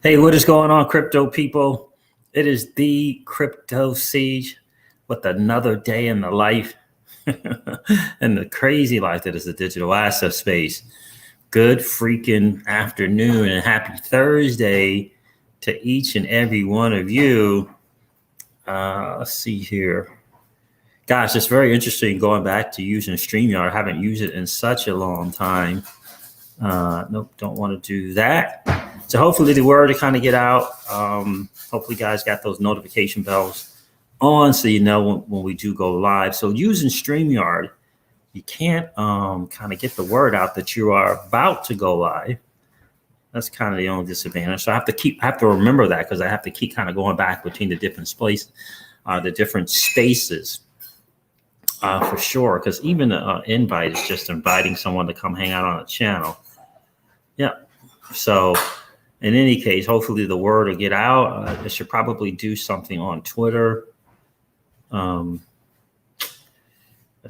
Hey, what is going on, crypto people? It is the Crypto Siege with another day in the life and the crazy life that is the digital asset space. Good freaking afternoon and happy Thursday to each and every one of you. Let's see here. Gosh, it's very interesting going back to using StreamYard. I haven't used it in such a long time. Nope, don't want to do that. So hopefully the word to kind of get out. Hopefully guys got those notification bells on so you know when we do go live. So using StreamYard, you can't kind of get the word out that you are about to go live. That's kind of the only disadvantage. So I have to remember that because I have to keep kind of going back between the different spaces, the different spaces for sure. Because even an invite is just inviting someone to come hang out on a channel. Yeah. So in any case, hopefully the word will get out. I should probably do something on Twitter. Let's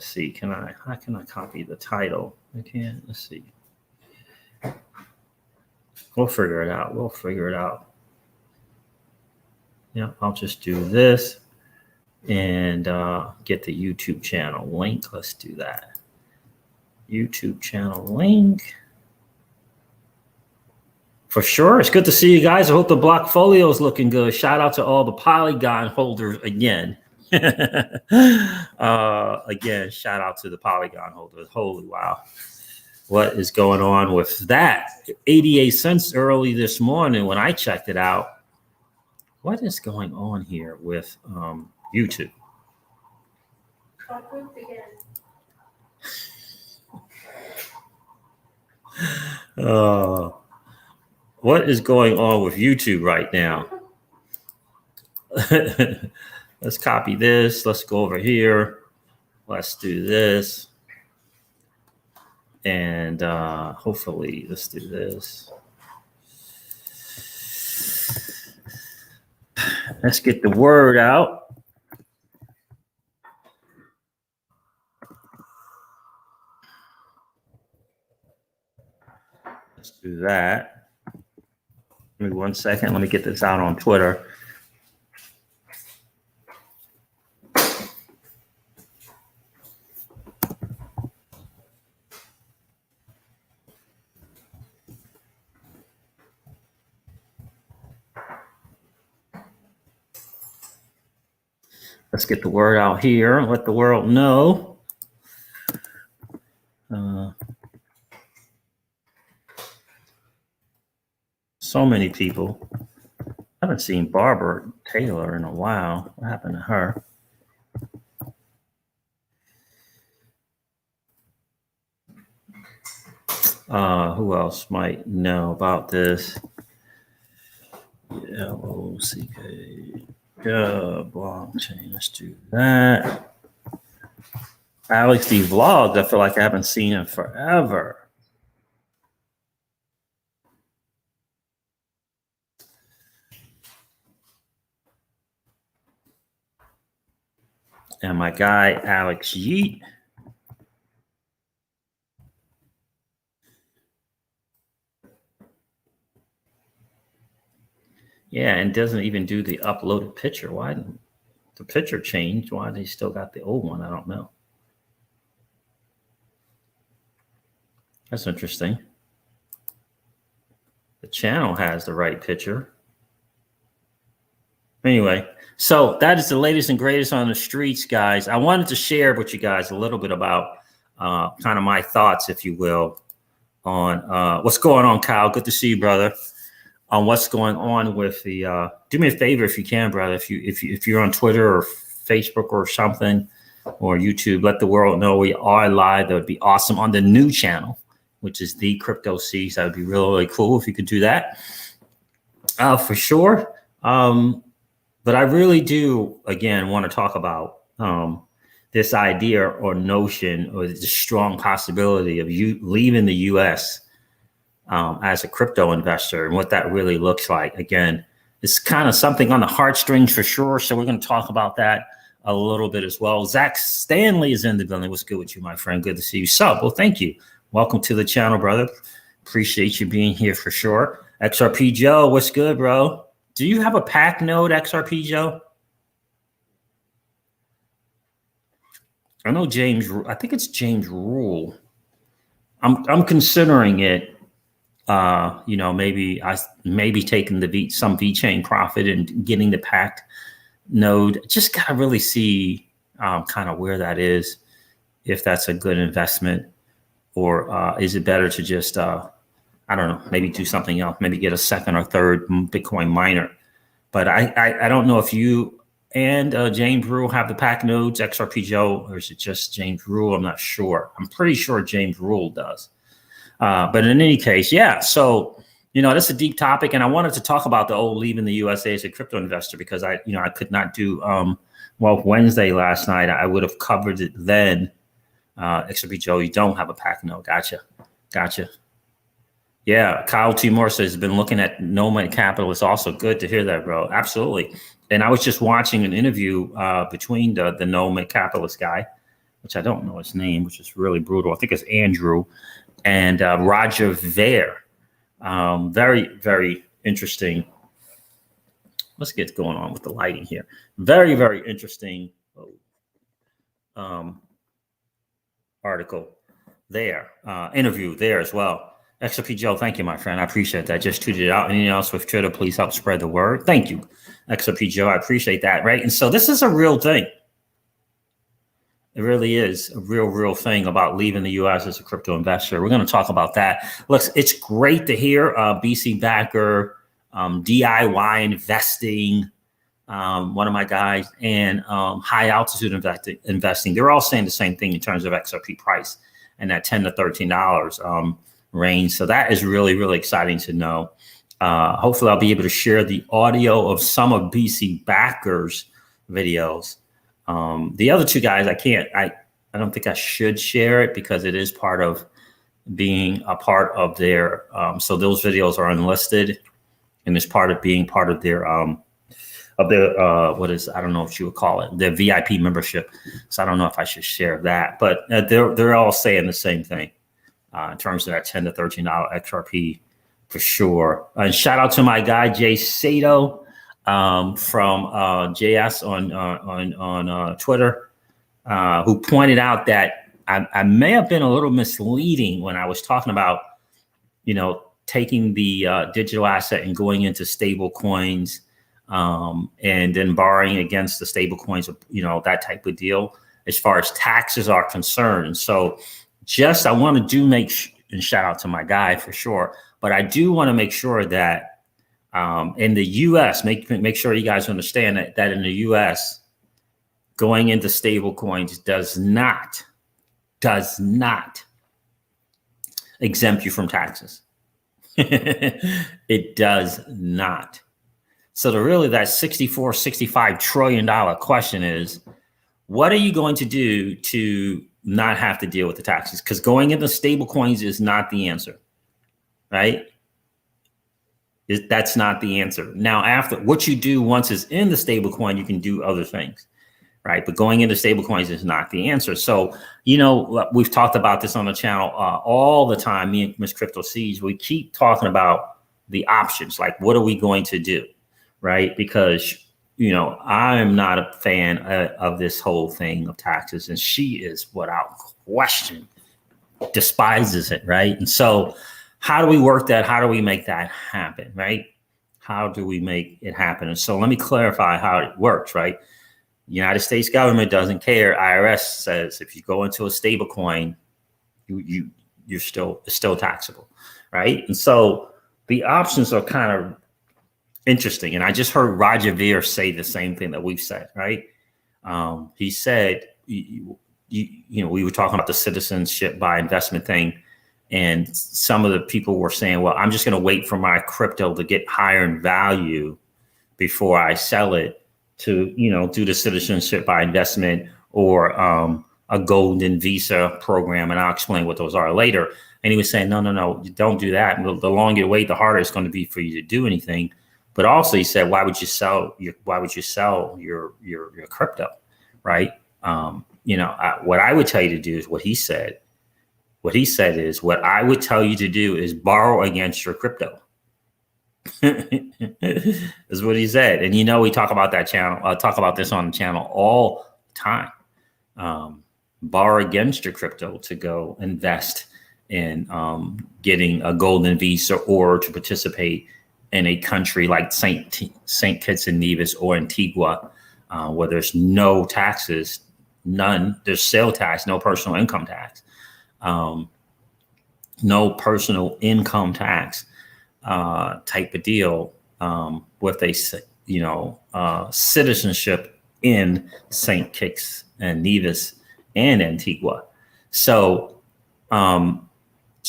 see. How can I copy the title? I can't. Let's see. We'll figure it out. Yeah, I'll just do this and get the YouTube channel link. Let's do that. YouTube channel link. For sure. It's good to see you guys. I hope the Blockfolio is looking good. Shout out to all the Polygon holders again. Again, shout out to the Polygon holders. Holy wow. What is going on with that? 88 cents early this morning when I checked it out. What is going on here with YouTube? What is going on with YouTube right now? Let's copy this. Let's go over here. Let's do this. And hopefully, let's do this. Let's get the word out. Let's do that. Give me 1 second. Let me get this out on Twitter. Let's get the word out here and let the world know. So many people. I haven't seen Barbara Taylor in a while. What happened to her? Who else might know about this? LOCK. Blockchain. Let's do that. Alex D Vlogs. I feel like I haven't seen him forever. And my guy, Alex Yeet. Yeah, and doesn't even do the uploaded picture. Why didn't the picture change? Why they still got the old one? I don't know. That's interesting. The channel has the right picture. Anyway, so that is the latest and greatest on the streets, guys. I wanted to share with you guys a little bit about kind of my thoughts, if you will, on what's going on, Kyle. Good to see you, brother. On what's going on with the do me a favor if you can, brother. If you're on Twitter or Facebook or something or YouTube, let the world know we are live. That would be awesome on the new channel, which is the Crypto Siege. That would be really, really cool if you could do that. For sure. But I really do, again, want to talk about this idea or notion or the strong possibility of you leaving the U.S. As a crypto investor and what that really looks like. Again, it's kind of something on the heartstrings for sure. So we're going to talk about that a little bit as well. Zach Stanley is in the building. What's good with you, my friend? Good to see you. So, well, thank you. Welcome to the channel, brother. Appreciate you being here for sure. XRP Joe, what's good, bro? Do you have a pack node, XRP Joe? I know James. I think it's James Rule. I'm considering it. Maybe taking some VeChain profit and getting the packed node. Just gotta really see kind of where that is, if that's a good investment, or is it better to just I don't know, maybe do something else, maybe get a second or third Bitcoin miner. But I don't know if you and James Rule have the pack nodes, XRP Joe, or is it just James Rule? I'm not sure. I'm pretty sure James Rule does. But in any case, yeah. So, this is a deep topic, and I wanted to talk about the old leaving the USA as a crypto investor, because I could not do Wednesday last night. I would have covered it then. XRP Joe, you don't have a pack node. Gotcha. Yeah, Kyle T. Moore says been looking at Nomad Capital. It's also good to hear that, bro. Absolutely. And I was just watching an interview between the Nomad Capitalist guy, which I don't know his name, which is really brutal. I think it's Andrew, and Roger Ver. Very, very interesting. Let's get going on with the lighting here. Very, very interesting article there, interview there as well. XRP Joe, thank you, my friend. I appreciate that. Just tweeted it out. Anything else with Twitter, please help spread the word. Thank you, XRP Joe. I appreciate that, right? And so this is a real thing. It really is a real thing about leaving the U.S. as a crypto investor. We're going to talk about that. Look, it's great to hear BC Backer, DIY investing, one of my guys, and high altitude investing. They're all saying the same thing in terms of XRP price and that $10 to $13 range. So that is really, really exciting to know. Hopefully I'll be able to share the audio of some of BC Backer's videos. The other two guys, I don't think I should share it, because it is part of being a part of their, so those videos are unlisted, and it's part of being part of their, I don't know what you would call it, their VIP membership. So I don't know if I should share that, but they're all saying the same thing. In terms of that $10 to $13 XRP for sure. And shout out to my guy, Jay Sato, from JS on Twitter, who pointed out that I may have been a little misleading when I was talking about, taking the digital asset and going into stable coins, and then borrowing against the stable coins, that type of deal as far as taxes are concerned. So I want to and shout out to my guy for sure, but I do want to make sure that in the U.S., make sure you guys understand that in the U.S., going into stable coins does not exempt you from taxes. It does not. So that $65 trillion question is, what are you going to do to not have to deal with the taxes? Because going into stable coins is not the answer, right? That's not the answer. Now, after what you do once it's in the stable coin, you can do other things, right? But going into stable coins is not the answer. So, we've talked about this on the channel all the time. Me and Miss Crypto Siege, we keep talking about the options, like what are we going to do, right? Because I'm not a fan of this whole thing of taxes, and she is, without question, despises it, right? And so how do we work that? How do we make that happen, right? How do we make it happen? And so let me clarify how it works, right? United States government doesn't care. IRS says if you go into a stable coin, it's still taxable, right? And so the options are kind of interesting. And I just heard Roger Ver say the same thing that we've said, right? He said, we were talking about the citizenship by investment thing. And some of the people were saying, well, I'm just going to wait for my crypto to get higher in value before I sell it to, do the citizenship by investment or a golden visa program. And I'll explain what those are later. And he was saying, no, don't do that. And the longer you wait, the harder it's going to be for you to do anything. But also he said, why would you sell your crypto, right? What I would tell you to do is what he said. What he said is, what I would tell you to do is borrow against your crypto. Is what he said. And we talk about that channel, talk about this on the channel all the time. Borrow against your crypto to go invest in getting a golden visa or to participate in a country like Saint Kitts and Nevis or Antigua, where there's no taxes, none. There's sale tax, no personal income tax, no personal income tax type of deal, with a citizenship in Saint Kitts and Nevis and Antigua. So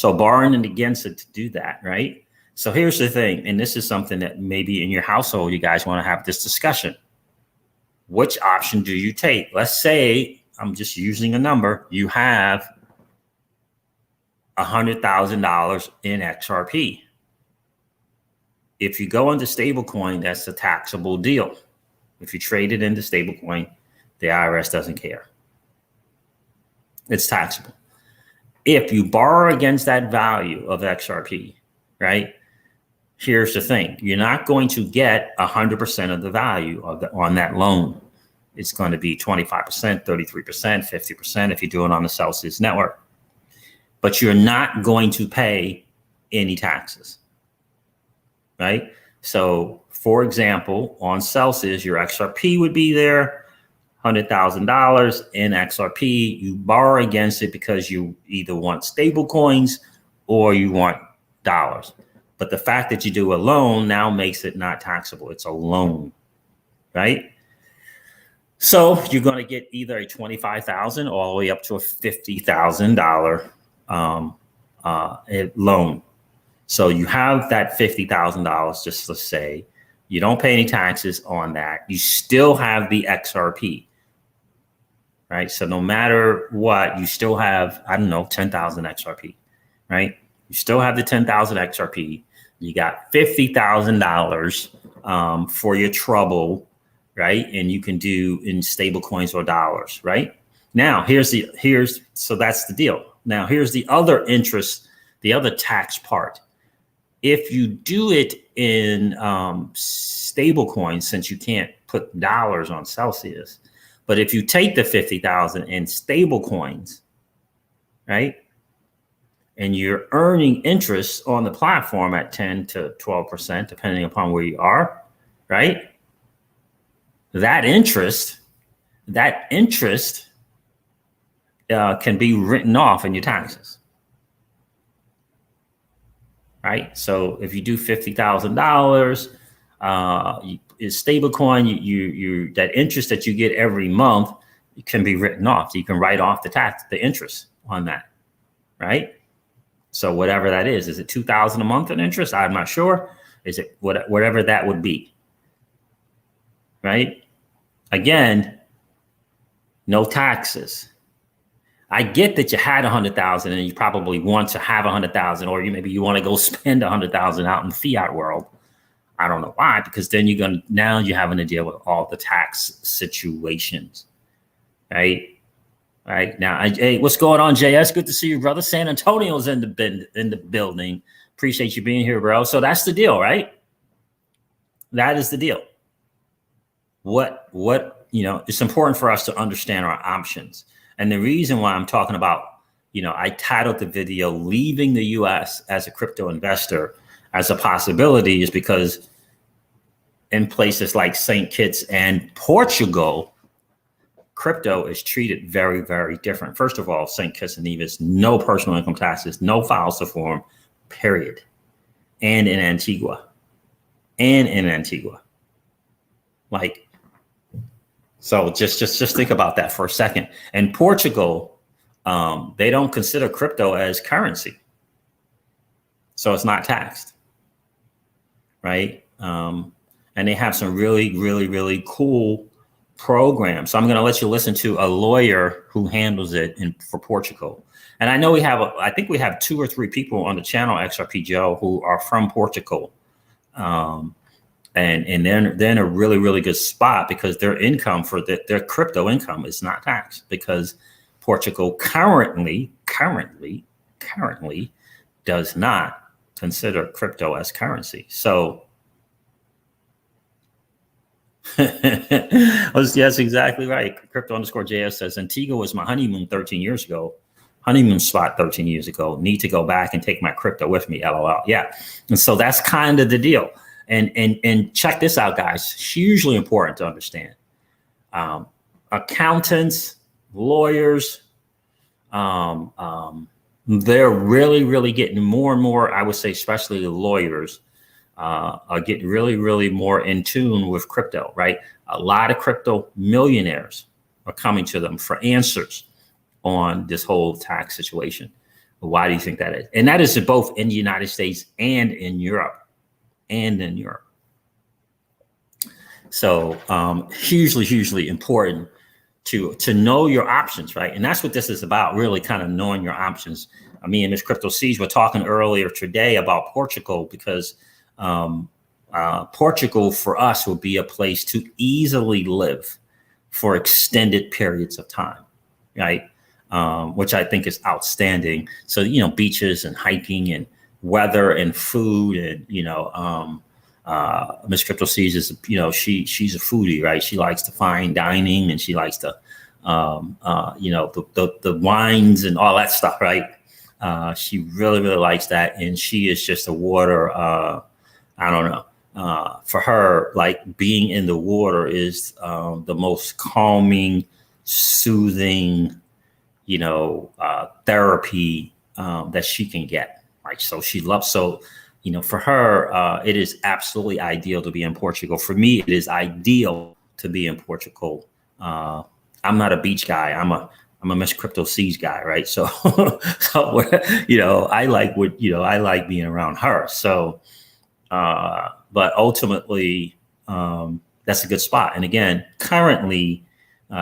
borrowing against it to do that, right? So here's the thing, and this is something that maybe in your household you guys want to have this discussion. Which option do you take? Let's say, I'm just using a number, you have $100,000 in XRP. If you go into stablecoin, that's a taxable deal. If you trade it into stablecoin, the IRS doesn't care. It's taxable. If you borrow against that value of XRP, right? Here's the thing. You're not going to get 100% of the value on that loan. It's going to be 25%, 33%, 50% if you do it on the Celsius network. But you're not going to pay any taxes, right? So, for example, on Celsius, your XRP would be there, $100,000 in XRP. You borrow against it because you either want stable coins or you want dollars. But the fact that you do a loan now makes it not taxable. It's a loan, right? So you're going to get either a $25,000 all the way up to a $50,000 loan. So you have that $50,000, just let's say, you don't pay any taxes on that. You still have the XRP, right? So no matter what, you still have, 10,000 XRP, right? You still have the 10,000 XRP. You got $50,000 for your trouble, right? And you can do in stable coins or dollars, right? Now, so that's the deal. Now, here's the other interest, the other tax part. If you do it in stable coins, since you can't put dollars on Celsius, but if you take the 50,000 in stable coins, right? And you're earning interest on the platform at 10 to 12%, depending upon where you are, right? That interest can be written off in your taxes, right? So if you do $50,000 is stable coin, you that interest that you get every month, it can be written off. So you can write off the interest on that, right? So whatever that is it 2,000 a month in interest? I'm not sure. Is it whatever that would be, right? Again, no taxes. I get that you had 100,000 and you probably want to have 100,000, or maybe you want to go spend 100,000 out in the fiat world. I don't know why, because then now you're having to deal with all the tax situations, right? Right now, hey, what's going on, JS? Good to see you, brother. San Antonio's in the building. Appreciate you being here, bro. So that's the deal, right? That is the deal. What it's important for us to understand our options. And the reason why I'm talking about, I titled the video "Leaving the U.S. as a Crypto Investor as a Possibility" is because in places like St. Kitts and Portugal, crypto is treated very, very different. First of all, St. Kitts and Nevis, no personal income taxes, no files to form, period. And in Antigua. Like, so just think about that for a second. In Portugal, they don't consider crypto as currency. So it's not taxed, right? And they have some really, really, really cool programs. So I'm going to let you listen to a lawyer who handles it for Portugal. And I know I think we have 2 or 3 people on the channel, XRP Joe, who are from Portugal. And they're in a really, really good spot because their income their crypto income is not taxed, because Portugal currently does not consider crypto as currency. So That's exactly right. Crypto_JS says Antigua was my honeymoon 13 years ago. Honeymoon spot 13 years ago. Need to go back and take my crypto with me. LOL. Yeah. And so that's kind of the deal. And check this out, guys. It's hugely important to understand. Accountants, lawyers, they're really getting more and more, I would say, especially the lawyers, are getting really more in tune with crypto, right? A lot of crypto millionaires are coming to them for answers on this whole tax situation. Why do you think that is? And that is both in the United States and in Europe. So hugely important to know your options, right? And that's what this is about, really kind of knowing your options. Me and Ms. Crypto Siege were talking earlier today about Portugal, because Portugal for us would be a place to easily live for extended periods of time, right? Which I think is outstanding. So, beaches and hiking and weather and food and, Ms. Crypto Siege is, she's a foodie, right? She likes to fine dining, and she likes to, the wines and all that stuff, right? She really likes that. And she is just a water, I don't know. For her, like, being in the water is the most calming, soothing, therapy that she can get. Right. So she loves, for her, it is absolutely ideal to be in Portugal. For me, it is ideal to be in Portugal. I'm not a beach guy. I'm a Miss Crypto Siege guy, right? So, I like being around her. So, but ultimately, that's a good spot. And again, currently,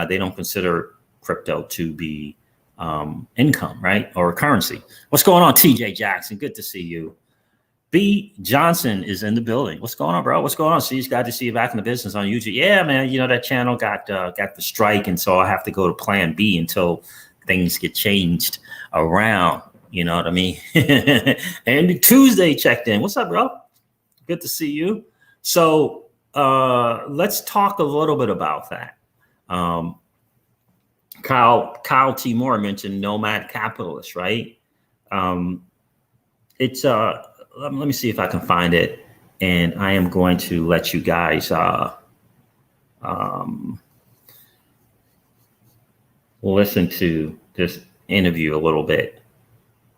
they don't consider crypto to be income, right? Or currency. What's going on, TJ Jackson? Good to see you. B Johnson is in the building. What's going on, bro? What's going on? So, glad to see you back in the business on YouTube. Yeah, man. That channel got the strike, and so I have to go to Plan B until things get changed around. You know what I mean? And Tuesday checked in. What's up, bro? Good to see you. So let's talk a little bit about that. Kyle T. Moore mentioned nomad capitalist, right? It's let me see if I can find it, and I am going to let you guys listen to this interview a little bit.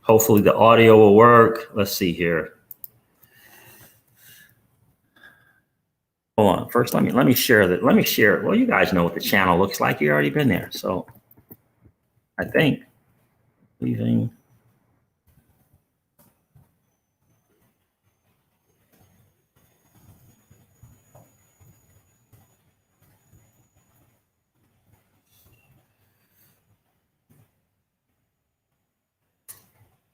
Hopefully the audio will work. Let's see here. Hold on. First, let me share that. Let me share it. Well, you guys know what the channel looks like. You've already been there. So I think leaving.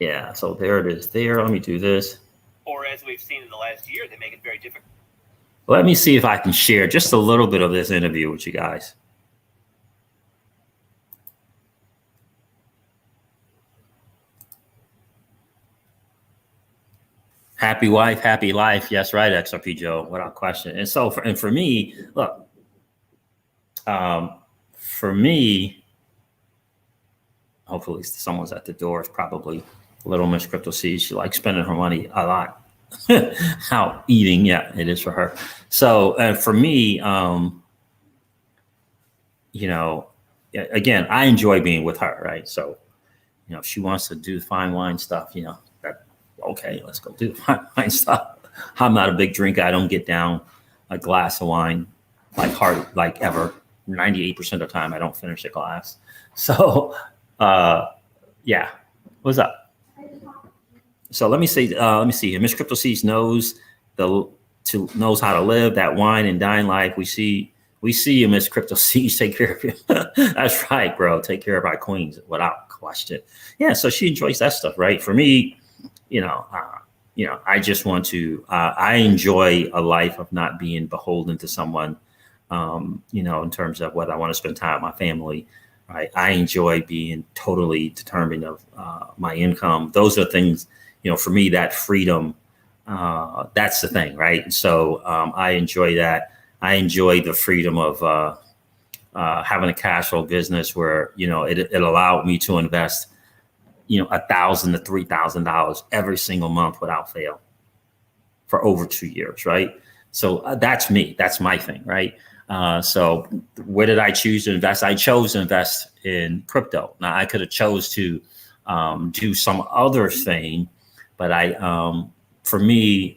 Yeah, so there it is there. Let me do this. Or as we've seen in the last year, they make it very difficult. Let me see if I can share just a little bit of this interview with you guys. Happy wife, happy life. Yes, right, XRP Joe, without question. And so for me, look, for me, hopefully someone's at the door. It's probably little Miss Crypto Siege. She likes spending her money a lot out eating. Yeah, it is for her. So for me, again, I enjoy being with her, right? So, if she wants to do fine wine stuff, okay, let's go do fine wine stuff. I'm not a big drinker. I don't get down a glass of wine like ever. 98% of the time, I don't finish a glass. So, yeah, what's up? So let me see here. Miss Crypto Siege knows how to live that wine and dine life. We see you, Miss Crypto Siege. Take care of you. That's right, bro. Take care of our queens without question. Yeah, so she enjoys that stuff, right? For me, I just want to. I enjoy a life of not being beholden to someone. In terms of whether I want to spend time with my family. Right? I enjoy being totally determined of my income. Those are things. For me, that freedom, that's the thing, right? So I enjoy that. I enjoy the freedom of having a cash flow business where, it allowed me to invest, $1,000 to $3,000 every single month without fail for over 2 years, right? So that's me. That's my thing, right? So where did I choose to invest? I chose to invest in crypto. Now I could have chose to do some other thing, but for me,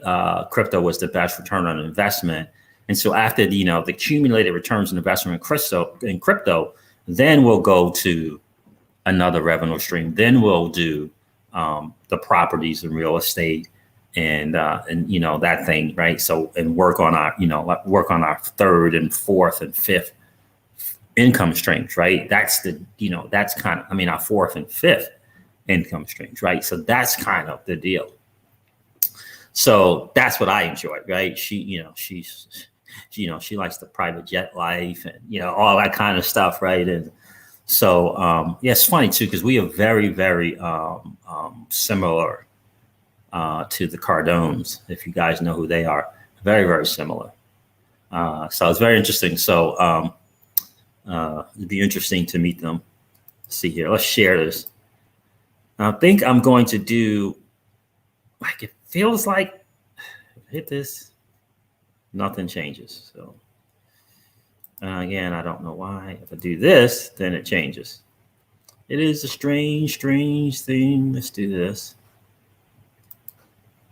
crypto was the best return on investment. And so after the accumulated returns on investment in crypto, then we'll go to another revenue stream. Then we'll do the properties and real estate and that thing, right? So and work on our third and fourth and fifth income streams, right? That's our fourth and fifth income streams, right? So that's kind of the deal. So that's what I enjoy, right? She likes the private jet life and all that kind of stuff, right? And so it's funny too because we are very, very similar to the Cardones, if you guys know who they are. Very, very similar. So it's very interesting. So it'd be interesting to meet them. Let's see here. Let's share this. I think I'm going to do, like, it feels like, hit this, nothing changes. So again, I don't know why. If I do this, then it changes. It is a strange, strange thing. Let's do this.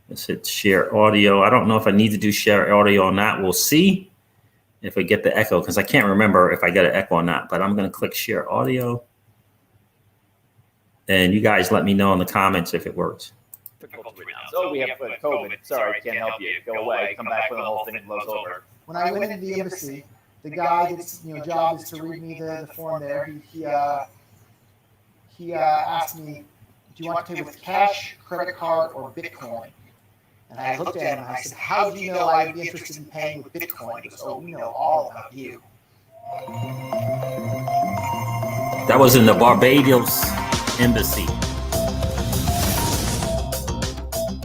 Let's hit share audio. I don't know if I need to do share audio on that. We'll see if I get the echo, because I can't remember if I get an echo or not, but I'm going to click share audio. And you guys let me know in the comments if it works. So we have COVID. Sorry, can't help you. Go away. Come back when the whole thing blows over. When I went into the embassy, the guy that's job is to read me the form there. He asked me, "Do you want to pay with cash, credit card, or Bitcoin?" And I looked at him and I said, "How do you know I'd be interested in paying with Bitcoin?" He goes, "Oh, we know all about you." That was in the Barbados embassy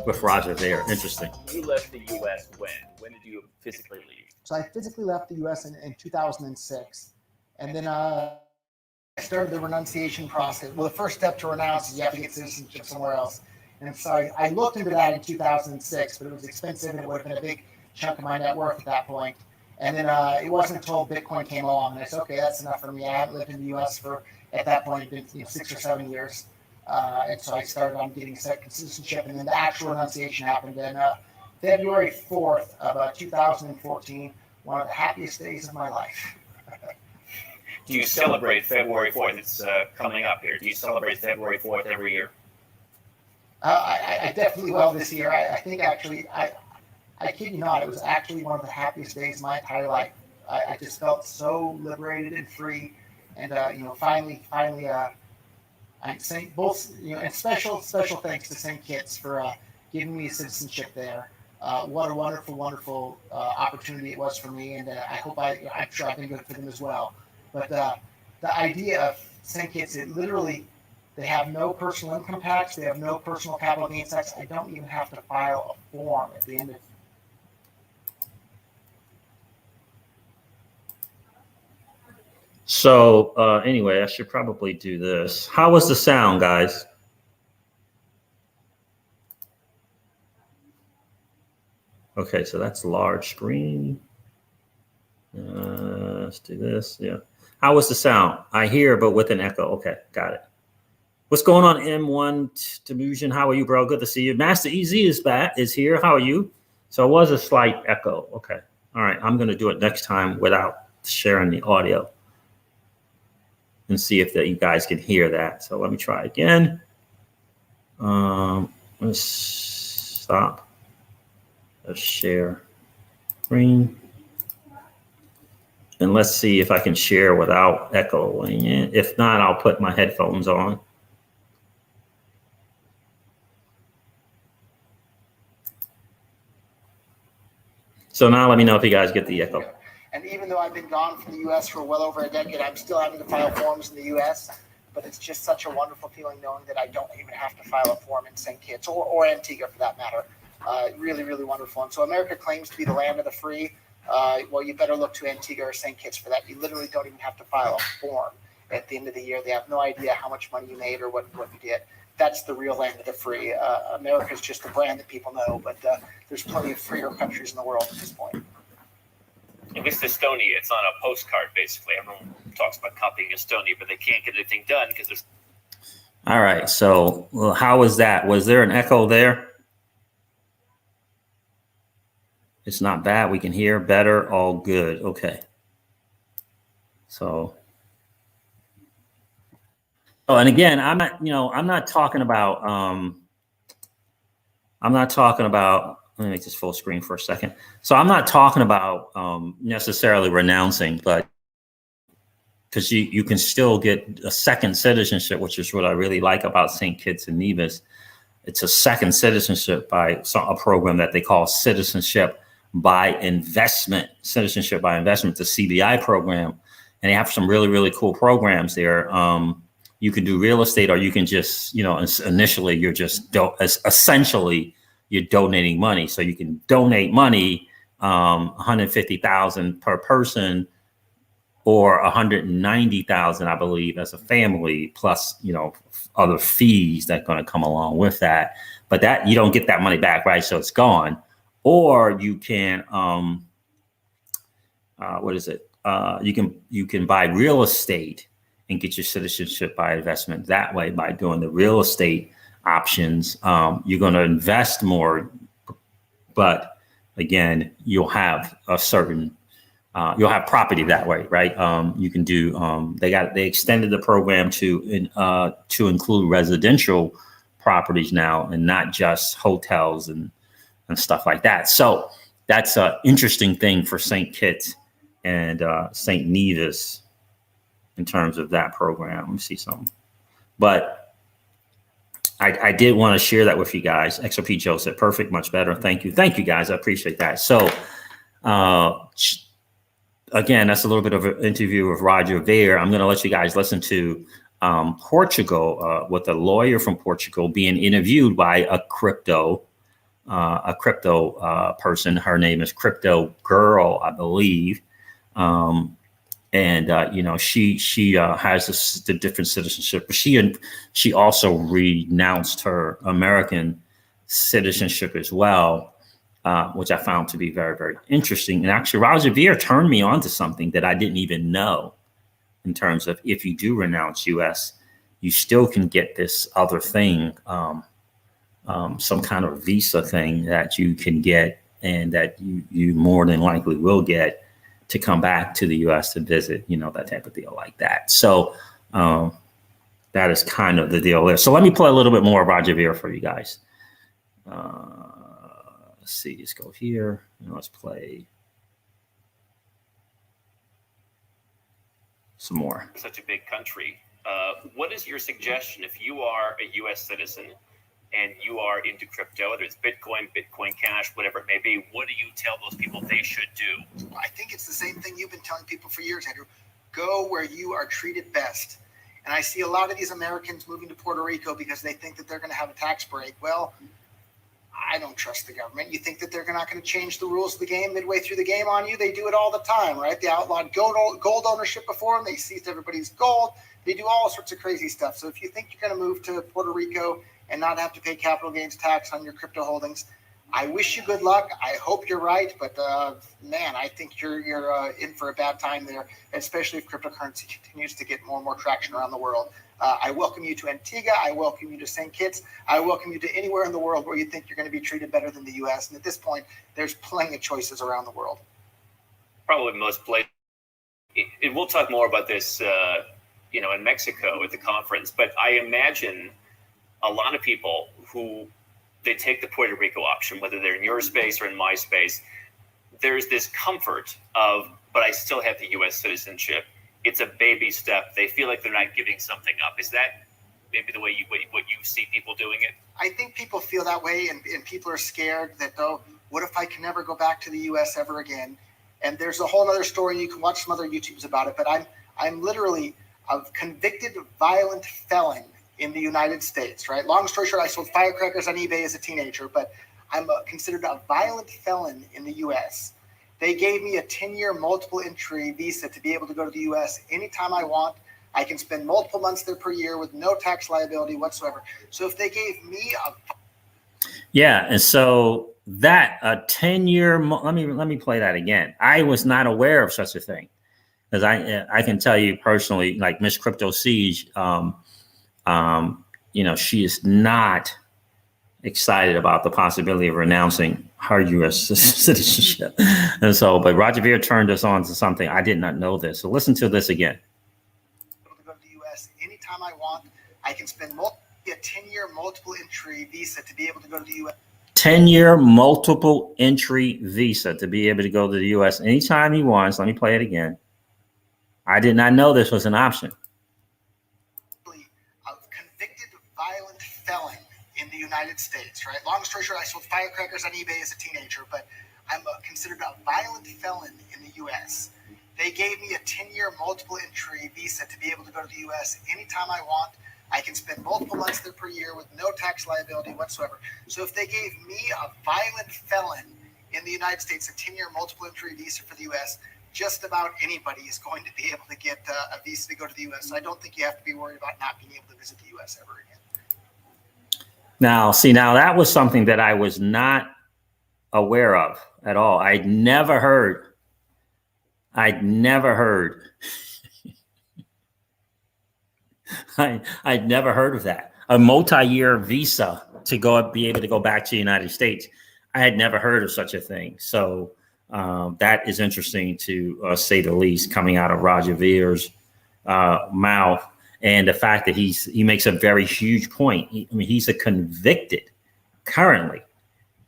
with Roger there. Interesting. You left the U.S. when? When did you physically leave? So I physically left the U.S. in 2006. And then I started the renunciation process. Well, the first step to renounce is you have to get citizenship somewhere else. And so I looked into that in 2006, but it was expensive and it would have been a big chunk of my net worth at that point. And then it wasn't until Bitcoin came along. And I said, okay, that's enough for me. I haven't lived in the U.S. for, at that point, it's been 6 or 7 years. And so I started on getting citizenship. And then the actual renunciation happened in February 4th of 2014, one of the happiest days of my life. Do you celebrate February 4th? It's coming up here. Do you celebrate February 4th every year? I definitely will this year. I think actually, I kid you not, it was actually one of the happiest days of my entire life. I just felt so liberated and free. And, finally, I'm saying both, and special thanks to St. Kitts for giving me citizenship there. What a wonderful, wonderful opportunity it was for me. And I'm sure I've been good for them as well. But the idea of St. Kitts, they have no personal income tax. They have no personal capital gains tax. I don't even have to file a form at the end of. So anyway, I should probably do this. How was the sound, guys? Okay, so that's large screen. Let's do this. Yeah. How was the sound? I hear, but with an echo. Okay, got it. What's going on, M1 Tamusian? How are you, bro? Good to see you. Master EZ is here. How are you? So it was a slight echo. Okay. All right. I'm going to do it next time without sharing the audio and see if you guys can hear that. So let me try again. Let's stop. Let's share screen. And let's see if I can share without echoing it. If not, I'll put my headphones on. So now let me know if you guys get the echo. And even though I've been gone from the U.S. for well over a decade, I'm still having to file forms in the U.S. But it's just such a wonderful feeling knowing that I don't even have to file a form in St. Kitts or Antigua for that matter. Really, really wonderful. And so America claims to be the land of the free. well, you better look to Antigua or St. Kitts for that. You literally don't even have to file a form at the end of the year. They have no idea how much money you made or what you did. That's the real land of the free. America's just a brand that people know, but there's plenty of freer countries in the world at this point. At least Estonia, it's on a postcard, basically. Everyone talks about copying Estonia, but they can't get anything done because there's... All right. So how was that? Was there an echo there? It's not bad. We can hear better. All good. Okay. So, oh, and again, I'm not talking about, let me make this full screen for a second. So I'm not talking about necessarily renouncing, but because you can still get a second citizenship, which is what I really like about St. Kitts and Nevis. It's a second citizenship by a program that they call Citizenship by Investment, the CBI program. And they have some really, really cool programs there. You can do real estate, or you can just, initially you're just essentially you're donating money. So you can donate money, $150,000 per person, or $190,000, I believe, as a family, plus other fees that are going to come along with that. But that you don't get that money back, right? So it's gone. Or you can, you can buy real estate and get your citizenship by investment that way by doing the real estate options. You're going to invest more, but again, you'll have a certain, you'll have property that way, right? You can do. They extended the program to include residential properties now, and not just hotels and stuff like that. So that's an interesting thing for St. Kitts and St. Nevis in terms of that program. Let me see something. But I did want to share that with you guys. XRP Joe said, perfect, much better. Thank you. Thank you, guys. I appreciate that. So again, that's a little bit of an interview with Roger Ver. I'm going to let you guys listen to Portugal, with a lawyer from Portugal being interviewed by a crypto person. Her name is Crypto Girl, I believe. She has the different citizenship, but she also renounced her American citizenship as well, which I found to be very, very interesting. And actually, Roger Ver turned me on to something that I didn't even know, in terms of if you do renounce US, you still can get this other thing, some kind of visa thing that you can get, and that you more than likely will get to come back to the US to visit, that type of deal like that. So that is kind of the deal there. So let me play a little bit more of Roger Ver for you guys. Let's see, let's go here and let's play some more. Such a big country. What is your suggestion if you are a US citizen and you are into crypto, whether it's Bitcoin, Bitcoin Cash, whatever it may be? What do you tell those people they should do? I think it's the same thing you've been telling people for years, Andrew. Go where you are treated best. And I see a lot of these Americans moving to Puerto Rico because they think that they're going to have a tax break. Well, I don't trust the government. You think that they're not going to change the rules of the game midway through the game on you? They do it all the time, right? They outlawed gold ownership before, and they seized everybody's gold. They do all sorts of crazy stuff. So if you think you're going to move to Puerto Rico and not have to pay capital gains tax on your crypto holdings, I wish you good luck. I hope you're right, but man, I think you're in for a bad time there, especially if cryptocurrency continues to get more and more traction around the world. I welcome you to Antigua. I welcome you to St. Kitts. I welcome you to anywhere in the world where you think you're going to be treated better than the U.S. And at this point, there's plenty of choices around the world. Probably most places. And we'll talk more about this, in Mexico at the conference. But I imagine a lot of people who they take the Puerto Rico option, whether they're in your space or in my space, there's this comfort of, but I still have the U.S. citizenship. It's a baby step. They feel like they're not giving something up. Is that maybe the way what you see people doing it? I think people feel that way, and people are scared that, oh, what if I can never go back to the U.S. ever again? And there's a whole other story. You can watch some other YouTubes about it, but I'm literally a convicted violent felon in the United States, right? Long story short, I sold firecrackers on eBay as a teenager, but I'm considered a violent felon in the U.S. They gave me a 10-year multiple entry visa to be able to go to the U.S. anytime I want. I can spend multiple months there per year with no tax liability whatsoever. So if they gave me a yeah, and so that a 10-year, let me play that again. I was not aware of such a thing, because I can tell you personally, like Miss Crypto Siege, she is not excited about the possibility of renouncing her U.S. citizenship. And so, but Roger Ver turned us on to something. I did not know this. So listen to this again. To go to the U.S. anytime I want. I can spend a 10-year multiple entry visa to be able to go to the U.S. 10-year multiple entry visa to be able to go to the U.S. anytime he wants. Let me play it again. I did not know this was an option. A convicted violent felon in the United States, right? Long story short, I sold firecrackers on eBay as a teenager, but I'm considered a violent felon in the U.S. They gave me a 10-year multiple entry visa to be able to go to the U.S. anytime I want. I can spend multiple months there per year with no tax liability whatsoever. So if they gave me, a violent felon in the United States, a 10-year multiple entry visa for the U.S., just about anybody is going to be able to get a visa to go to the U.S. So I don't think you have to be worried about not being able to visit the U.S. ever again. Now, see, that was something that I was not aware of at all. I'd never heard. I'd never heard of that. A multi-year visa to be able to go back to the United States. I had never heard of such a thing. So that is interesting to say the least, coming out of Roger Ver's mouth. And the fact that he makes a very huge point. He's a convicted currently.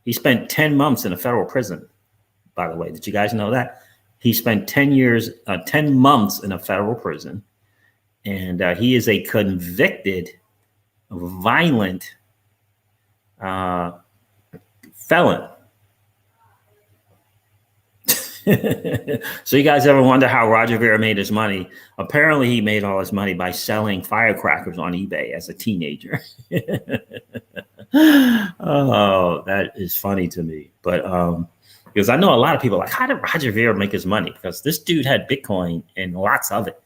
He spent 10 months in a federal prison, by the way. Did you guys know that? He spent 10 months in a federal prison. And he is a convicted, violent felon. So you guys ever wonder how Roger Ver made his money? Apparently he made all his money by selling firecrackers on eBay as a teenager. Oh, that is funny to me. But because I know a lot of people are like, how did Roger Ver make his money? Because this dude had Bitcoin and lots of it,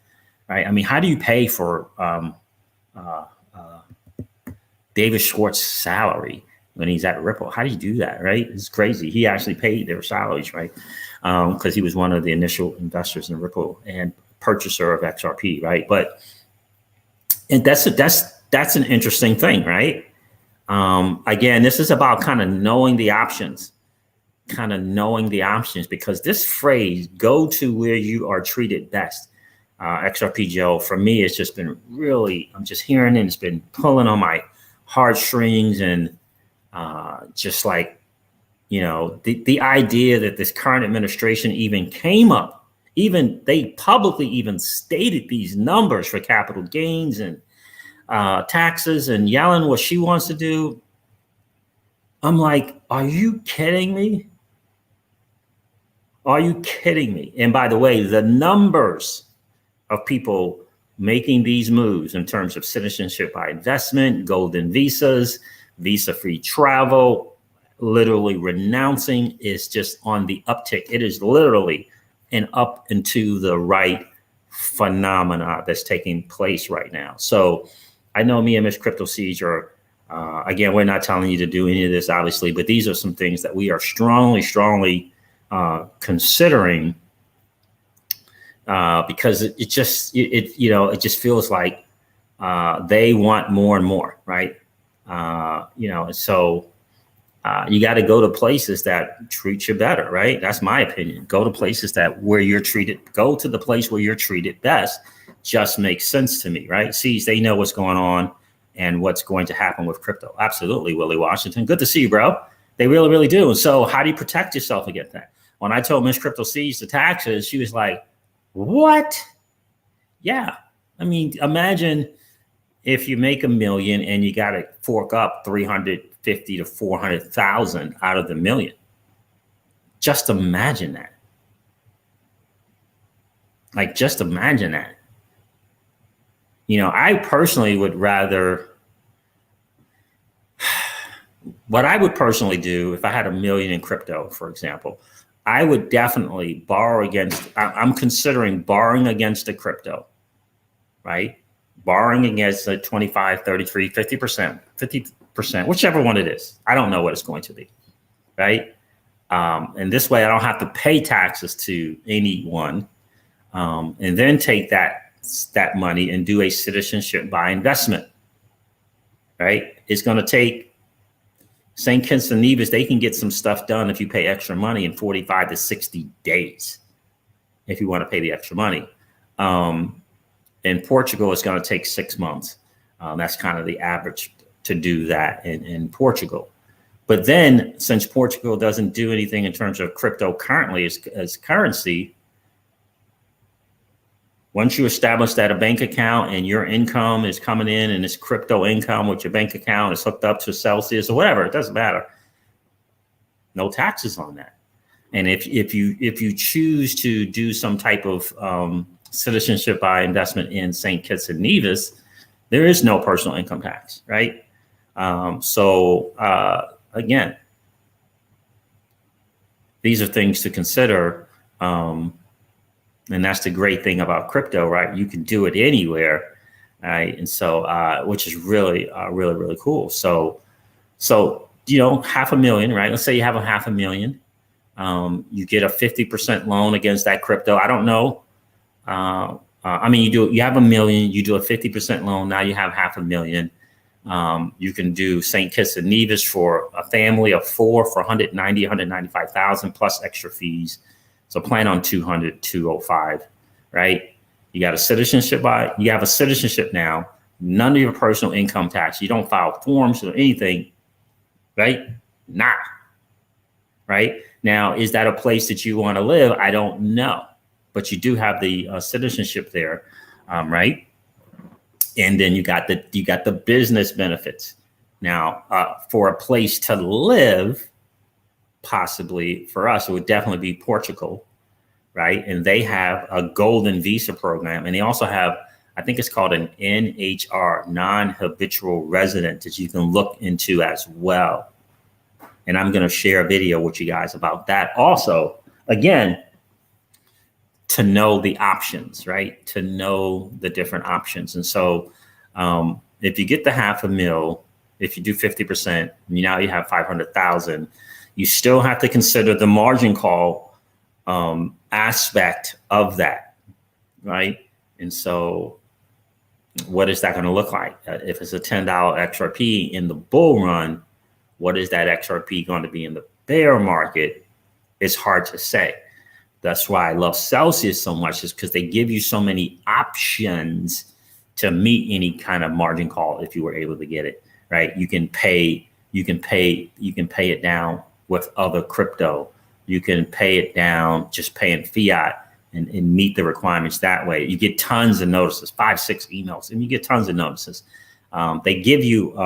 right? I mean, how do you pay for David Schwartz's salary when he's at Ripple? How do you do that, right? It's crazy. He actually paid their salaries, right? Because he was one of the initial investors in Ripple and purchaser of XRP, right? But and that's an interesting thing, right? Again, this is about kind of knowing the options, because this phrase, go to where you are treated best. XRP Joe, for me, it's just been really, I'm just hearing it. It's been pulling on my heartstrings, and just like, the idea that this current administration even came up, they publicly even stated these numbers for capital gains and taxes and yelling what she wants to do. I'm like, are you kidding me? Are you kidding me? And by the way, the numbers of people making these moves in terms of citizenship by investment, golden visas, visa-free travel, literally renouncing, is just on the uptick. It is literally an up and to the right phenomena that's taking place right now. So I know me and Miss Crypto Siege are, again, we're not telling you to do any of this, obviously, but these are some things that we are strongly considering, because it just feels like they want more and more, right? So you got to go to places that treat you better, right? That's my opinion. Go to places where you're treated. Go to the place where you're treated best. Just makes sense to me, right? See, they know what's going on and what's going to happen with crypto. Absolutely, Willie Washington. Good to see you, bro. They really, really do. And so how do you protect yourself against that? When I told Miss Crypto Siege the taxes, she was like, what? Yeah. I mean, imagine if you make $1 million and you got to fork up 350 to 400,000 out of the $1 million. Just imagine that. Like, just imagine that. I personally would rather, what I would personally do if I had $1 million in crypto, for example, I would definitely borrow against, I'm considering borrowing against the crypto, right? Borrowing against a 25, 33, 50%, 50%, whichever one it is. I don't know what it's going to be, right? And this way I don't have to pay taxes to anyone. And then take that money and do a citizenship by investment, right? It's going to take St. Kitts and Nevis, they can get some stuff done if you pay extra money in 45 to 60 days, if you want to pay the extra money. In Portugal, it's going to take 6 months. That's kind of the average to do that in Portugal. But then, since Portugal doesn't do anything in terms of crypto currently as currency, once you establish that a bank account and your income is coming in and it's crypto income, with your bank account is hooked up to Celsius or whatever, it doesn't matter. No taxes on that. And if you choose to do some type of citizenship by investment in St. Kitts and Nevis, there is no personal income tax, right? Again, these are things to consider. And that's the great thing about crypto, right? You can do it anywhere, right? And so, which is really, really cool. So, $500,000, right? Let's say you have a $500,000. You get a 50% loan against that crypto. I don't know. You have $1 million, you do a 50% loan. Now you have $500,000. You can do St. Kitts and Nevis for a family of 4 for $195,000 plus extra fees. So plan on 205, right? You got a citizenship you have a citizenship now, none of your personal income tax. You don't file forms or anything, right? Nah, right? Now, is that a place that you want to live? I don't know, but you do have the citizenship there, right? And then you got the business benefits. Now, for a place to live, possibly for us, it would definitely be Portugal, right? And they have a golden visa program. And they also have, I think it's called an NHR, non-habitual resident, that you can look into as well. And I'm going to share a video with you guys about that also. Again, to know the options, right? To know the different options. And so if you get the $500,000, if you do 50%, now you have 500,000. You still have to consider the margin call aspect of that, right? And so what is that going to look like? If it's a $10 XRP in the bull run, what is that XRP going to be in the bear market? It's hard to say. That's why I love Celsius so much, is because they give you so many options to meet any kind of margin call if you were able to get it, right? You can pay it down with other crypto. You can pay it down just paying fiat and meet the requirements that way. You get tons of notices, 5-6 emails, and you get tons of notices. They give you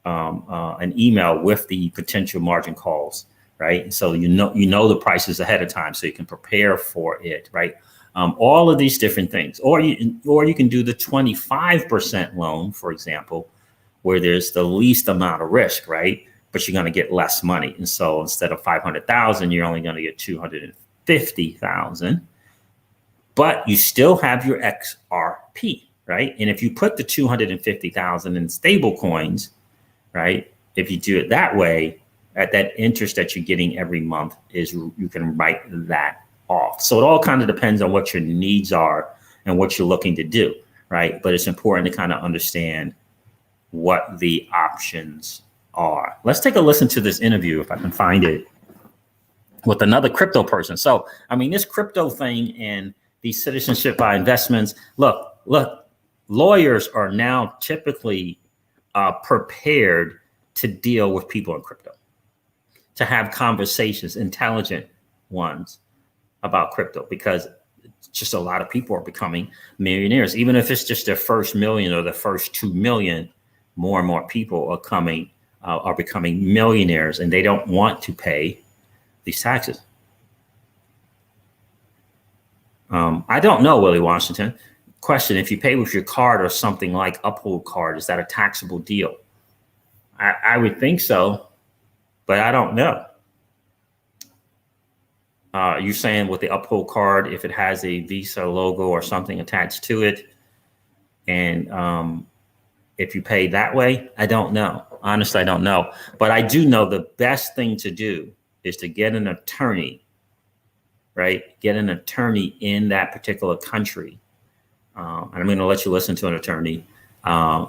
an email with the potential margin calls, right? And so you know the prices ahead of time, so you can prepare for it, right? All of these different things, or you can do the 25% loan, for example, where there's the least amount of risk, right? But you're going to get less money. And so instead of 500,000, you're only going to get 250,000, but you still have your XRP, right? And if you put the 250,000 in stable coins, right? If you do it that way, at that interest that you're getting every month, is you can write that off. So it all kind of depends on what your needs are and what you're looking to do, right? But it's important to kind of understand what the options are. Let's take a listen to this interview, if I can find it, with another crypto person. So, I mean, this crypto thing and these citizenship by investments, look, lawyers are now typically prepared to deal with people in crypto, to have conversations, intelligent ones, about crypto, because just a lot of people are becoming millionaires. Even if it's just their first million or the first 2 million, more and more people are becoming millionaires, and they don't want to pay these taxes. I don't know, Willie Washington. Question: if you pay with your card or something like Uphold card, is that a taxable deal? I would think so, but I don't know. You're saying with the Uphold card, if it has a Visa logo or something attached to it, and if you pay that way, I don't know. Honestly, I don't know. But I do know the best thing to do is to get an attorney, right? Get an attorney in that particular country. And I'm going to let you listen to an attorney.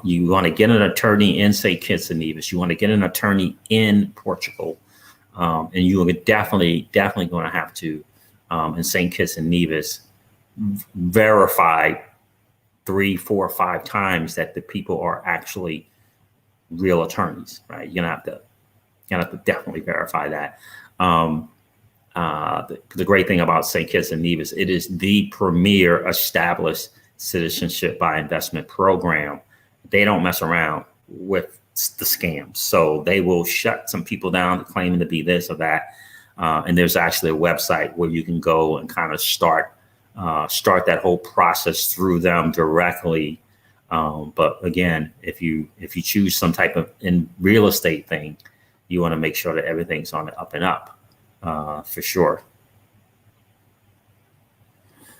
You want to get an attorney in St. Kitts and Nevis. You want to get an attorney in Portugal. And you are definitely going to have to, in St. Kitts and Nevis, verify 3, 4, 5 times that the people are actually real attorneys, right? You're gonna have to definitely verify that. The great thing about St. Kitts and Nevis, it is the premier established citizenship by investment program. They don't mess around with the scams, so they will shut some people down claiming to be this or that. And there's actually a website where you can go and kind of start that whole process through them directly. But again, if you choose some type of in real estate thing, you want to make sure that everything's on the up and up, for sure.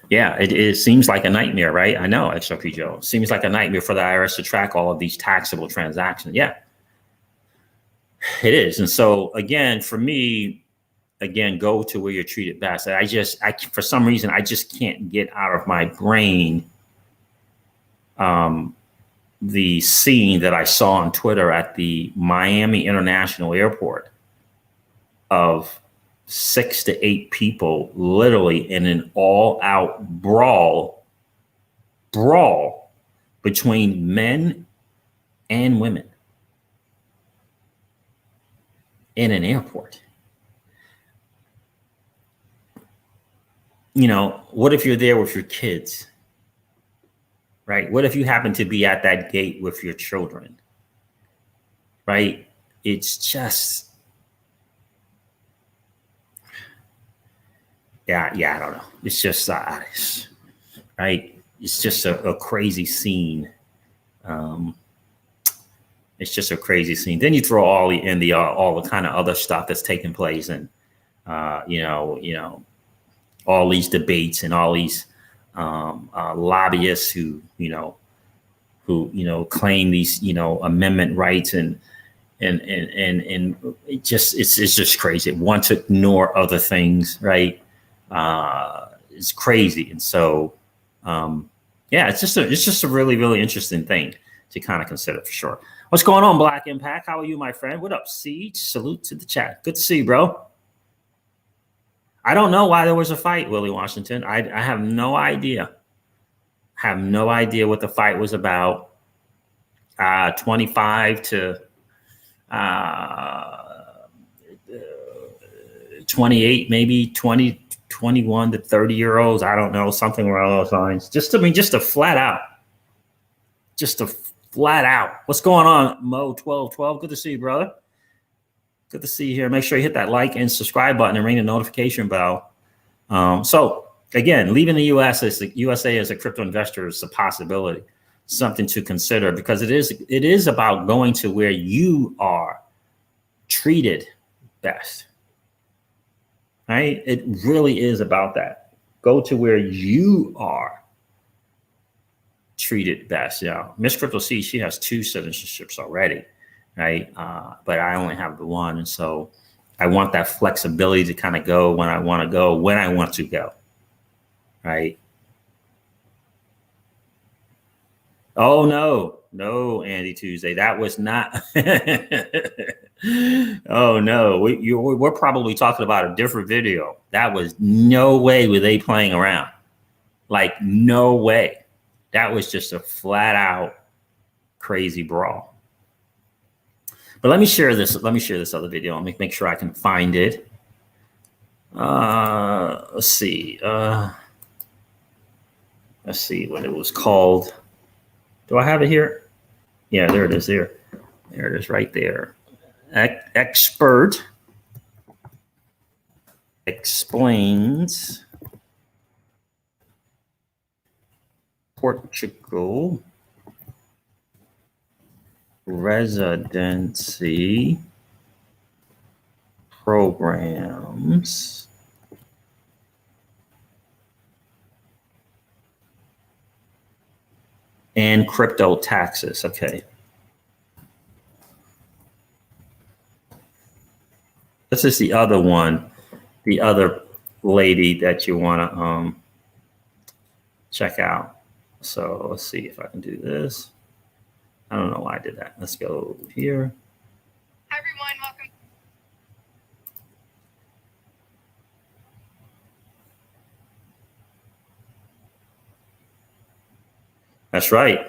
Yeah, it seems like a nightmare, right? I know, XRP Joe. It seems like a nightmare for the IRS to track all of these taxable transactions. Yeah, it is. And so again, for me, go to where you're treated best. For some reason, I just can't get out of my brain the scene that I saw on Twitter at the Miami International Airport of 6 to 8 people literally in an all-out brawl between men and women in an airport. You know, what if you're there with your kids, right? What if you happen to be at that gate with your children, right? It's just, yeah, I don't know. It's just, right? It's just a crazy scene. It's just a crazy scene. Then you throw all the kind of other stuff that's taking place, and all these debates and all these lobbyists who claim these amendment rights, and it's just crazy. Want to ignore other things, right? It's crazy. And so it's just a really, really interesting thing to kind of consider, for sure. What's going on, Black Impact? How are you, my friend? What up, Siege? Salute to the chat. Good to see you, bro. I don't know why there was a fight, Willie Washington. I have no idea. Have no idea what the fight was about. 25 to 28, maybe 21 to 30-year-olds. I don't know, something along those lines. Just a flat out. What's going on, Mo1212? Good to see you, brother. Good to see you here. Make sure you hit that like and subscribe button and ring the notification bell. So again, leaving the USA as a crypto investor is a possibility, something to consider, because it is about going to where you are treated best. Right? It really is about that. Go to where you are treated best. Yeah, Miss Crypto C, she has 2 citizenships already. Right. But I only have the one. And so I want that flexibility to kind of go when I want to go, when I want to go. Right. Oh, no, Andy Tuesday. That was not. Oh, no. We're probably talking about a different video. That was no way were they playing around. Like, no way. That was just a flat out crazy brawl. But let me share this other video. Let me make sure I can find it. Let's see. Let's see what it was called. Do I have it here? Yeah, there it is. There it is, right there. Expert explains Portugal residency programs and crypto taxes. Okay. This is the other one, the other lady that you want to check out. So let's see if I can do this. I don't know why I did that. Let's go here. Hi, everyone. Welcome. That's right.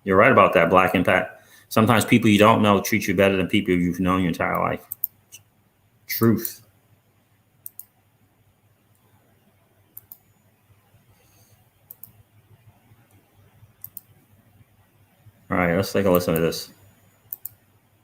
You're right about that, Black Impact. Sometimes people you don't know treat you better than people you've known your entire life. Truth. All right, let's take a listen to this.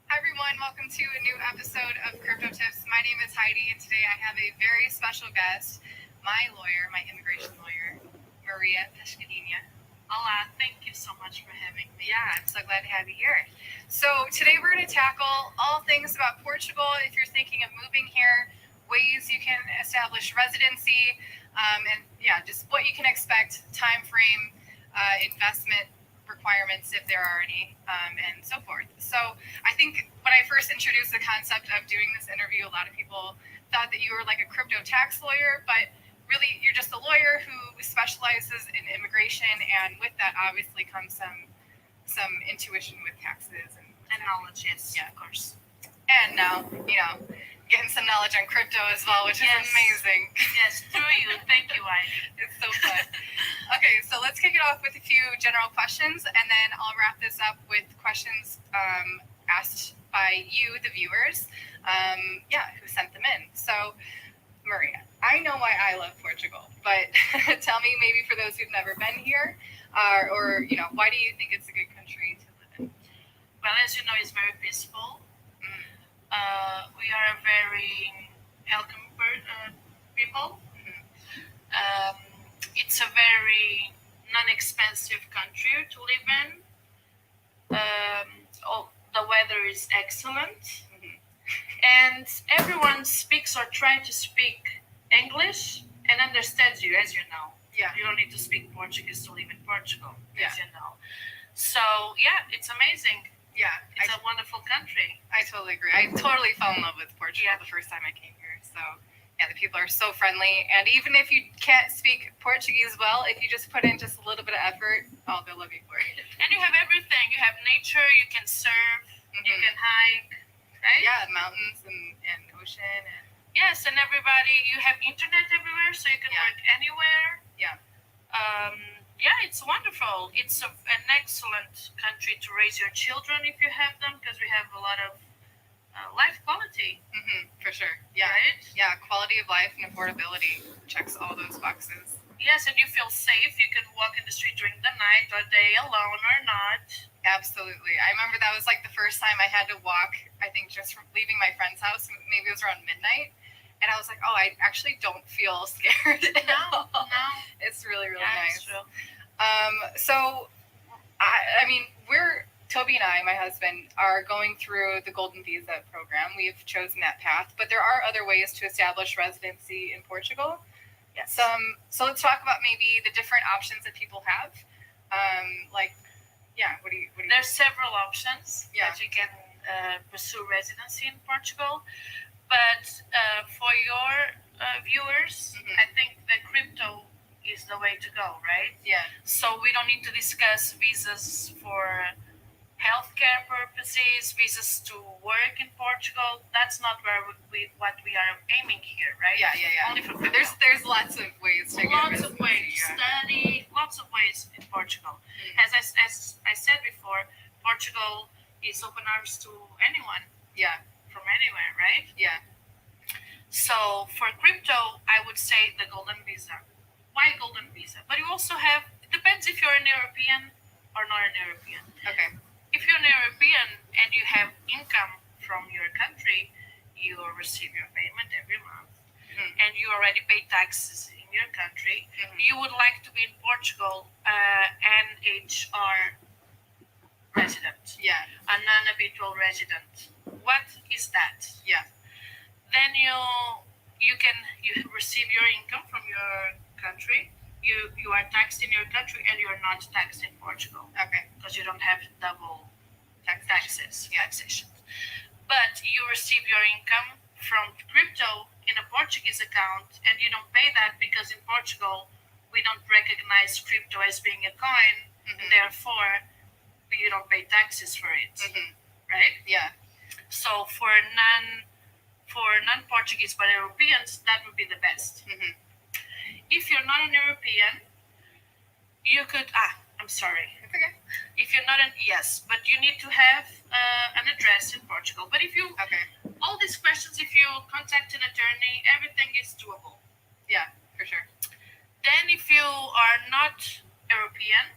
Hi, everyone. Welcome to a new episode of Crypto Tips. My name is Heidi, and today I have a very special guest, my lawyer, my immigration lawyer, Maria Pescadinha. Hola, thank you so much for having me. Yeah, I'm so glad to have you here. So today we're going to tackle all things about Portugal. If you're thinking of moving here, ways you can establish residency, and yeah, just what you can expect, time frame, investment requirements if there are any, and so forth. So I think when I first introduced the concept of doing this interview, a lot of people thought that you were like a crypto tax lawyer, but really you're just a lawyer who specializes in immigration, and with that obviously comes some intuition with taxes and knowledge. Yes, yeah, of course. And now, getting some knowledge on crypto as well, which is amazing. Yes, through you. Thank you, Ivy. It's so fun. Okay, so let's kick it off with a few general questions, and then I'll wrap this up with questions asked by you, the viewers, who sent them in. So, Maria, I know why I love Portugal, but tell me, maybe for those who've never been here, or why do you think it's a good country to live in? Well, as you know, it's very peaceful. We are a very welcome people. It's a very non-expensive country to live in. The weather is excellent. And everyone speaks or tries to speak English and understands you, as you know. Yeah. You don't need to speak Portuguese to live in Portugal, Yeah. as you know. So, yeah, it's amazing. Yeah, It's a wonderful country. I totally agree. I totally fell in love with Portugal the first time I came here. So, yeah, the people are so friendly. And even if you can't speak Portuguese well, if you just put in just a little bit of effort, they'll love you for it. And you have everything. You have nature, you can surf, you can hike, right? Yeah, mountains and ocean. And Yes, and everybody, you have internet everywhere, so you can work anywhere. Yeah. It's wonderful. It's an excellent country to raise your children if you have them, because we have a lot of life quality. For sure. Yeah. Right? Yeah, quality of life and affordability checks all those boxes. Yes, and you feel safe. You can walk in the street during the night or day alone or not. Absolutely. I remember that was like the first time I had to walk, I think just from leaving my friend's house, maybe it was around midnight. And I was like, I actually don't feel scared at all. No. It's really, really Yeah, nice. it's true. So, Toby and I, my husband, are going through the Golden Visa program. We've chosen that path, but there are other ways to establish residency in Portugal. Yes. So let's talk about maybe the different options that people have. What do you There's several options Yeah. that you can pursue residency in Portugal. But for your viewers, I think that crypto is the way to go, right? Yeah. So we don't need to discuss visas for healthcare purposes, visas to work in Portugal. That's not what we are aiming here, right? Yeah. Only for crypto. There's lots of ways to get Lots of residency, ways. yeah. Study, lots of ways in Portugal. As I said before, Portugal is open arms to anyone. Yeah. From anywhere, right? Yeah. So for crypto, I would say the golden visa. Why golden visa? But you also have, it depends if you're an European or not an European. Okay. If you're an European and you have income from your country, you will receive your payment every month. And you already pay taxes in your country. You would like to be in Portugal, NHR resident. Yeah. A non-habitual resident. What is that? Yeah. Then you receive your income from your country. you are taxed in your country and you're not taxed in Portugal. Okay. Because you don't have double taxes. Taxation. But you receive your income from crypto in a Portuguese account, and you don't pay that because in Portugal we don't recognize crypto as being a coin, and therefore you don't pay taxes for it, right? Yeah. So for non-Portuguese but Europeans, that would be the best. If you're not an European, you could I'm sorry. It's okay. If you're not yes, but you need to have an address in Portugal. But if you all these questions, if you contact an attorney, everything is doable. Yeah, for sure. Then if you are not European,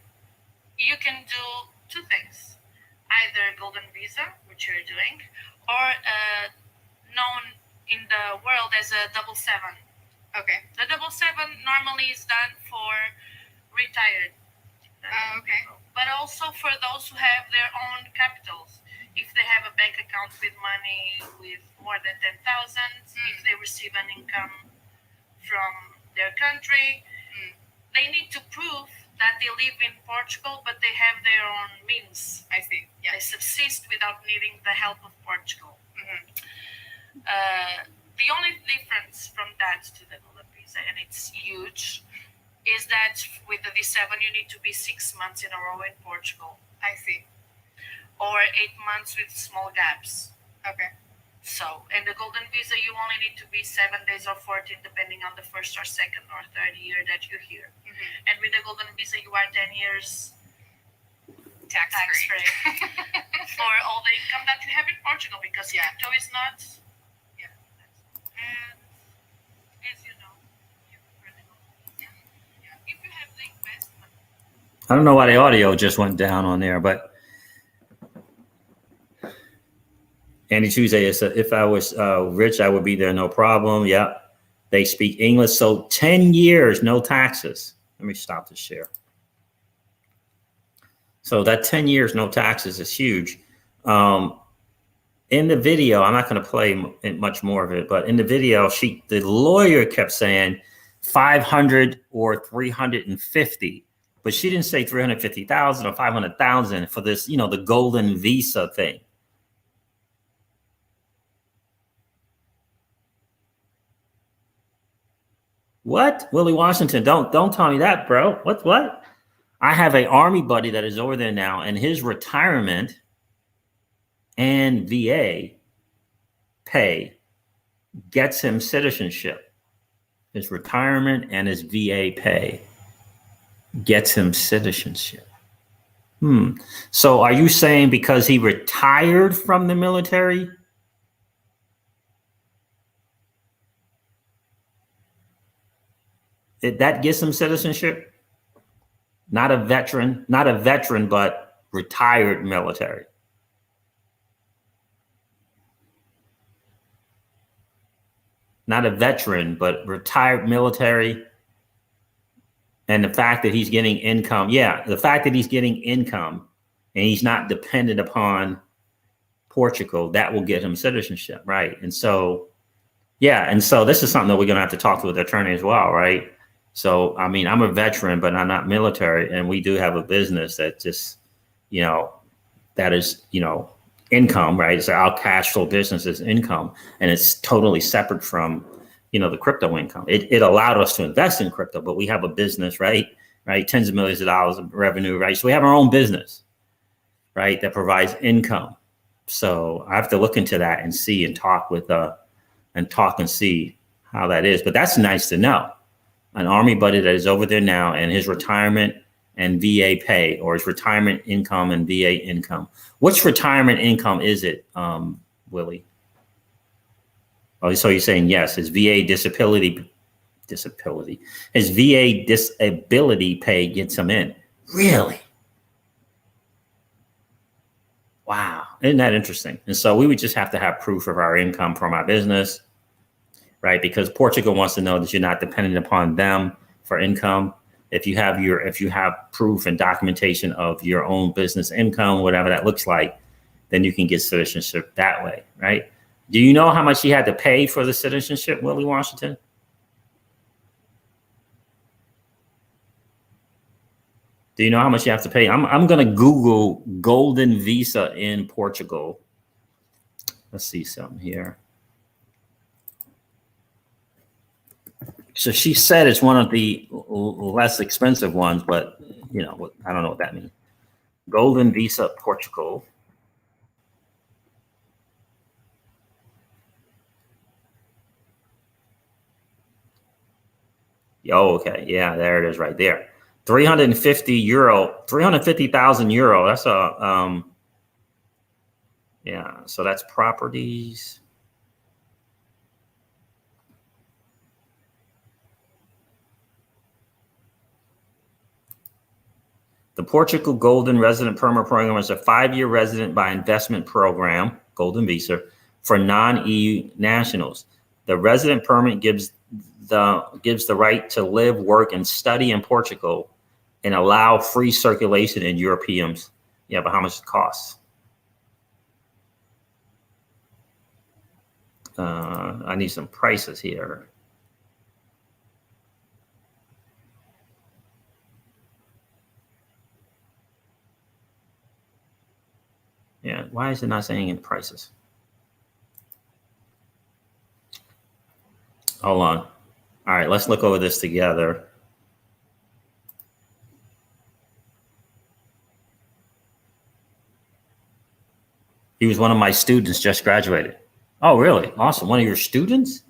you can do two things. Either golden visa, which you're doing, or known in the world as a 777. Okay. The 777 normally is done for retired. Okay. But also for those who have their own capitals. If they have a bank account with money with more than 10,000, if they receive an income from their country, they need to prove that they live in Portugal, but they have their own means. I see. Yeah. They subsist without needing the help of Portugal. The only difference from that to the golden visa, and it's huge, is that with the D7 you need to be 6 months in a row in Portugal. I see. Or 8 months with small gaps. Okay. So, in the golden visa, you only need to be 7 days or 14, depending on the first or second or third year that you're here. And with the golden visa, you are 10 years Tax-free. for all the income that you have in Portugal, because crypto is not. And as you know, if you have the investment. I don't know why the audio just went down on there, but Andy Tuesday is if I was rich, I would be there, no problem. Yeah, they speak English. So 10 years, no taxes. Let me stop the share. So that 10 years, no taxes is huge. In the video, I'm not going to play much more of it, but in the video, the lawyer kept saying 500 or 350, but she didn't say 350,000 or 500,000 for this, the golden visa thing. What? Willie Washington, don't tell me that, bro. What? I have an army buddy that is over there now, and his retirement and VA pay gets him citizenship. His retirement and his VA pay gets him citizenship. So are you saying because he retired from the military, that gets him citizenship? Not a veteran, but retired military. Not a veteran, but retired military. And the fact that he's getting income. Yeah, the fact that he's getting income and he's not dependent upon Portugal, that will get him citizenship, right? And so, this is something that we're going to have to talk to the attorney as well, right? So, I mean, I'm a veteran, but I'm not military. And we do have a business that just, that is, income, right? So our cash flow business is income, and it's totally separate from, the crypto income. It allowed us to invest in crypto, but we have a business, right? Tens of millions of dollars of revenue, right? So we have our own business, right? That provides income. So I have to look into that and see and talk and see how that is. But that's nice to know. An army buddy that is over there now, and his retirement and VA pay, or his retirement income and VA income. Which retirement income is it, Willie? Oh, so you're saying yes, his VA disability, his VA disability pay gets him in. Really? Wow, isn't that interesting? And so we would just have to have proof of our income from our business, right? Because Portugal wants to know that you're not dependent upon them for income. If you have proof and documentation of your own business income, whatever that looks like, then you can get citizenship that way, right? Do you know how much he had to pay for the citizenship, Willie Washington? Do you know how much you have to pay? I'm going to Google golden visa in Portugal. Let's see something here. So she said it's one of the less expensive ones, but you know, I don't know what that means. Golden visa Portugal. Oh, okay. Yeah, there it is right there. 350 euro, 350,000 euro. That's a, yeah. So that's properties. The Portugal Golden Resident Permit Program is a 5-year resident by investment program, Golden Visa, for non-EU nationals. The resident permit gives the right to live, work, and study in Portugal and allow free circulation in Europeans. Yeah, but how much it costs? I need some prices here. Yeah, why is it not saying in prices? Hold on. All right, let's look over this together. He was one of my students, just graduated. Oh, really? Awesome. One of your students?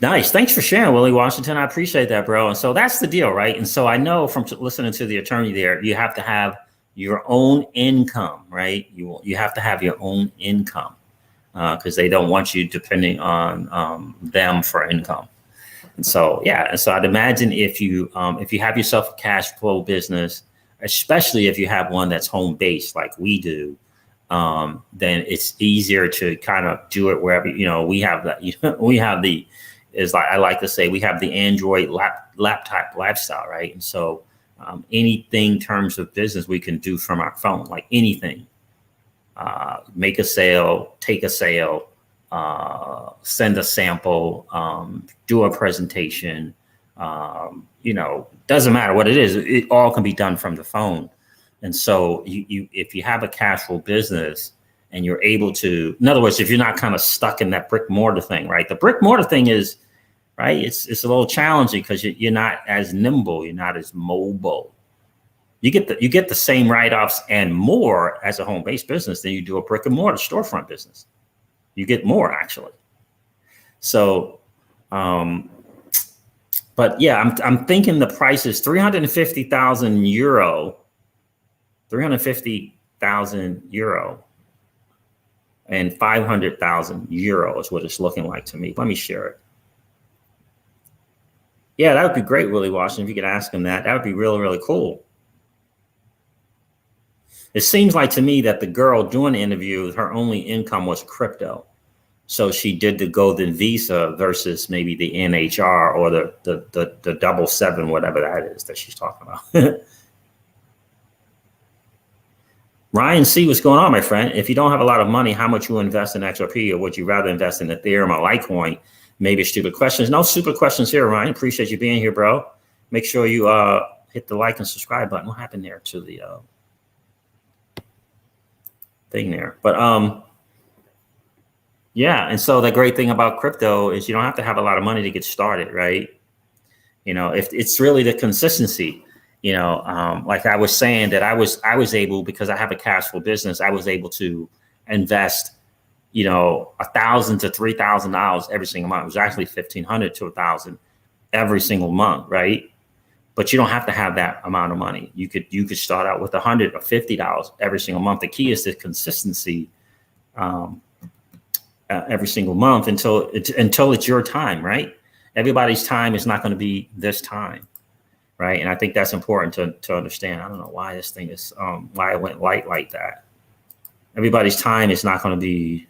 Nice. Thanks for sharing, Willie Washington. I appreciate that, bro. And so that's the deal, right? And so I know from listening to the attorney there, you have to have your own income, right? You have to have your own income because they don't want you depending on them for income. And so, yeah. And so I'd imagine if you have yourself a cash flow business, especially if you have one that's home based like we do, then it's easier to kind of do it wherever, you know, we have that, we have the, is like, I like to say, we have the Android laptop lifestyle, right? And so anything in terms of business we can do from our phone, like anything, make a sale, take a sale, send a sample, do a presentation, you know, doesn't matter what it is. It all can be done from the phone. And so if you have a cash flow business and you're able to, in other words, if you're not kind of stuck in that brick mortar thing, right? The brick mortar thing is, right, it's a little challenging because you're not as nimble, you're not as mobile. You get the same write-offs and more as a home-based business than you do a brick and mortar storefront business. You get more actually. So, but yeah, I'm thinking the price is 350,000 euro, 350,000 euro, and 500,000 euro is what it's looking like to me. Let me share it. Yeah, that would be great, Willie Washington. If you could ask him that, that would be really, really cool. It seems like to me that the girl doing the interview, her only income was crypto. So she did the Golden Visa versus maybe the NHR or the 777, whatever that is that she's talking about. Ryan C, what's going on, my friend? If you don't have a lot of money, how much you invest in XRP, or would you rather invest in Ethereum or Litecoin? Maybe stupid questions. No stupid questions here, Ryan. Appreciate you being here, bro. Make sure you hit the like and subscribe button. What happened there to the thing there? But yeah, and so the great thing about crypto is you don't have to have a lot of money to get started, right? You know, if it's really the consistency, you know, like I was saying that I was able, because I have a cash flow business, I was able to invest, you know, $1,000 to $3,000 every single month. It was actually $1,500 to $1,000 every single month, right? But you don't have to have that amount of money. You could start out with $100 or $50 every single month. The key is the consistency. Every single month until it's your time, right? Everybody's time is not going to be this time, right? And I think that's important to understand. I don't know why this thing is why it went light like that. Everybody's time is not going to be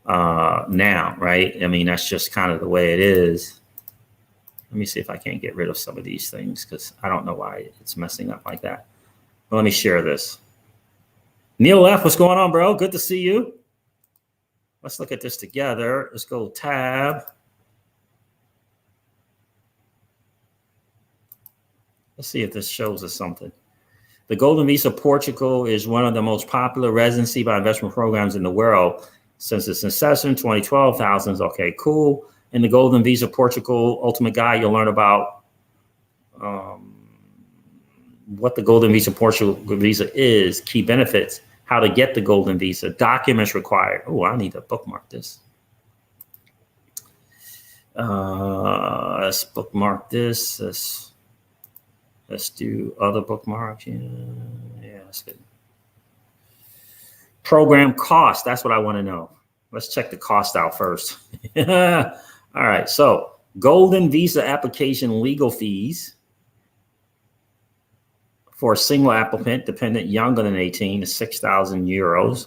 now, right? I mean, that's just kind of the way it is. Let me see if I can't get rid of some of these things because I don't know why it's messing up like that. But let me share this. Neil F, what's going on, bro? Good to see you. Let's look at this together. Let's go tab. Let's see if this shows us something. The Golden Visa Portugal is one of the most popular residency by investment programs in the world since its inception, 2012. Thousands. Okay, cool. In the Golden Visa Portugal Ultimate Guide, you'll learn about what the Golden Visa Portugal visa is, key benefits, how to get the Golden Visa, documents required. Oh, I need to bookmark this. Let's bookmark this. Let's do other bookmarks. Yeah, that's good. Program cost. That's what I want to know. Let's check the cost out first. All right. So Golden Visa application legal fees for a single applicant, dependent younger than 18, is 6,000 euros.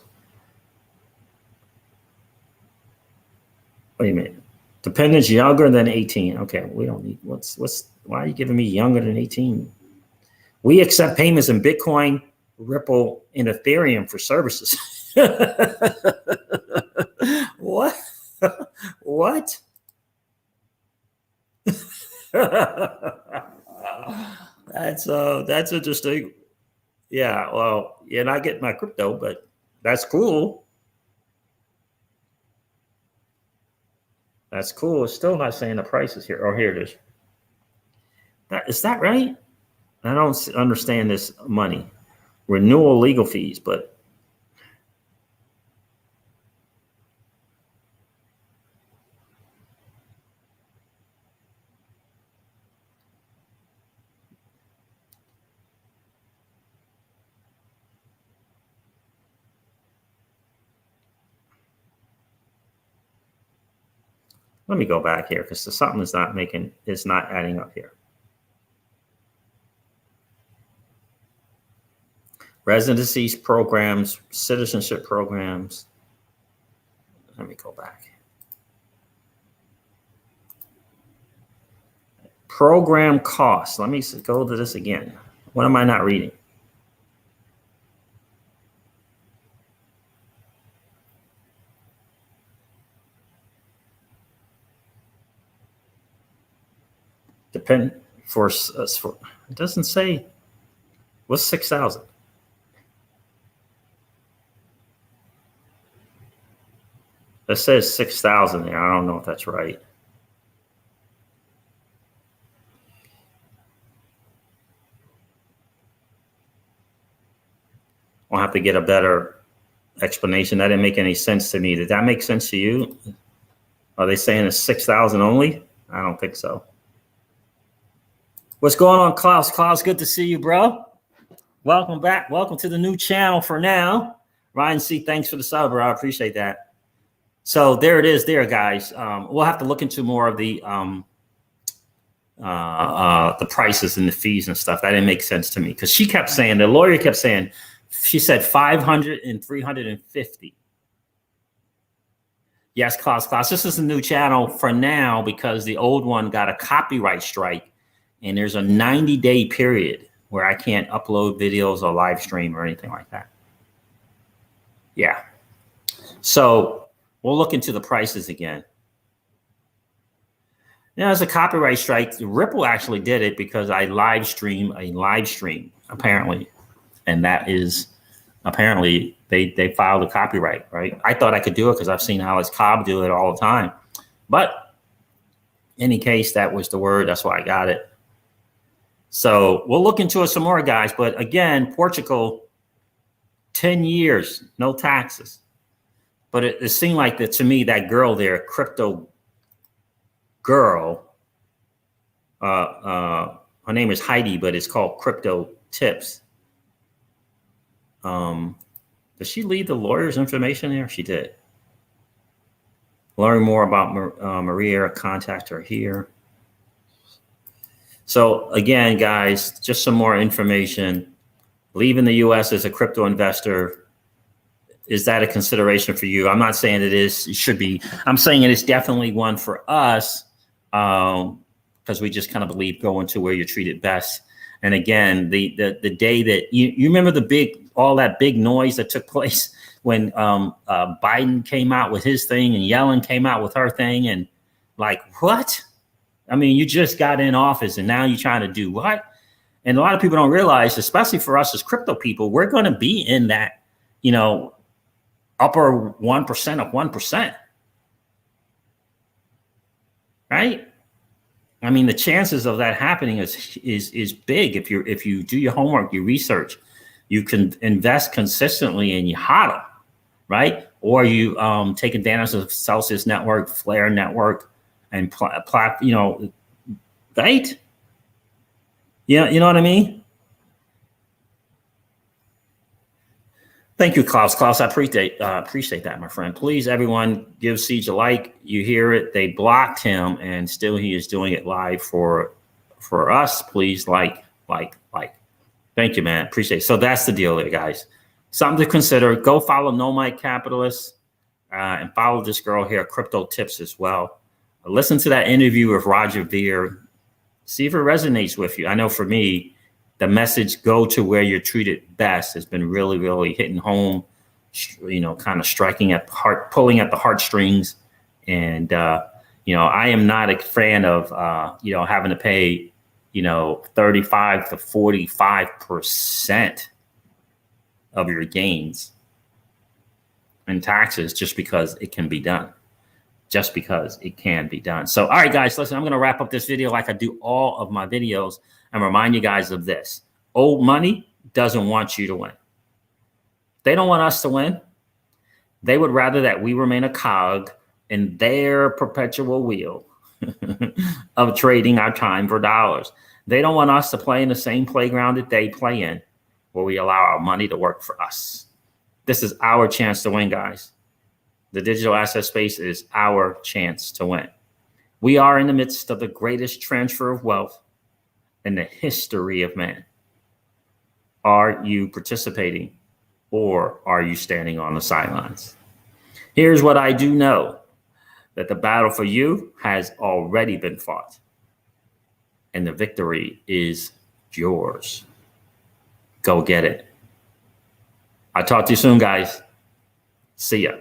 Wait a minute. Dependents younger than 18. Okay, we don't need, why are you giving me younger than 18? We accept payments in Bitcoin, Ripple, and Ethereum for services. What? What? That's interesting. Yeah, well, you're not getting my crypto, but that's cool. That's cool. It's still not saying the prices here. Oh, here it is. Is that right? I don't understand this money. Renewal legal fees, but let me go back here because something is not adding up here. Residencies programs, citizenship programs. Let me go back. Program costs. Let me go to this again. What am I not reading? It doesn't say. What's 6,000? It says 6,000 there. I don't know if that's right. I'll have to get a better explanation. That didn't make any sense to me. Did that make sense to you? Are they saying it's 6,000 only? I don't think so. What's going on, Klaus? Klaus, good to see you, bro. Welcome back. Welcome to the new channel for now. Ryan C., thanks for the sub, bro. I appreciate that. So there it is there, guys. We'll have to look into more of the prices and the fees and stuff. That didn't make sense to me because she kept saying, the lawyer kept saying, she said 500 and 350. Yes, Klaus. This is a new channel for now because the old one got a copyright strike and there's a 90-day period where I can't upload videos or live stream or anything like that. Yeah. So we'll look into the prices again. Now, as a copyright strike, Ripple actually did it because I live stream apparently. And that is apparently they filed a copyright, right? I thought I could do it because I've seen Alex Cobb do it all the time. But in any case, that was the word. That's why I got it. So we'll look into it some more, guys. But again, Portugal, 10 years, no taxes. But it seemed like that to me, that girl there, crypto girl, her name is Heidi, but it's called Crypto Tips. Did she leave the lawyer's information there? She did. Learn more about Maria, contact her here. So again, guys, just some more information. Leaving the U.S. as a crypto investor, is that a consideration for you? I'm not saying it is. It should be. I'm saying it is definitely one for us because we just kind of believe going to where you're treated best. And again, the day that you remember all that big noise that took place when Biden came out with his thing and Yellen came out with her thing, and like, what? I mean, you just got in office and now you're trying to do what? And a lot of people don't realize, especially for us as crypto people, we're going to be in that, you know, upper 1% of 1%. Right? I mean, the chances of that happening is big if you do your homework, your research, you can invest consistently and you hodl, right? Or you take advantage of Celsius network, Flare network, and you know, right? Yeah, you know what I mean? Thank you, Klaus. Klaus, I appreciate that, my friend. Please, everyone, give Siege a like. You hear it. They blocked him, and still he is doing it live for us. Please like. Thank you, man. Appreciate it. So that's the deal there, guys. Something to consider. Go follow Nomad Capitalist and follow this girl here, Crypto Tips, as well. Listen to that interview with Roger Ver. See if it resonates with you. I know for me, the message, go to where you're treated best, has been really, really hitting home, you know, kind of striking at the heart, pulling at the heartstrings. And, you know, I am not a fan of, you know, having to pay, you know, 35 to 45% of your gains in taxes just because it can be done. Just because it can be done. So, all right, guys, listen, I'm going to wrap up this video like I do all of my videos and remind you guys of this. Old money doesn't want you to win. They don't want us to win. They would rather that we remain a cog in their perpetual wheel of trading our time for dollars. They don't want us to play in the same playground that they play in, where we allow our money to work for us. This is our chance to win, guys. The digital asset space is our chance to win. We are in the midst of the greatest transfer of wealth in the history of man. Are you participating, or are you standing on the sidelines? Here's what I do know, that the battle for you has already been fought, and the victory is yours. Go get it. I'll talk to you soon, guys. See ya.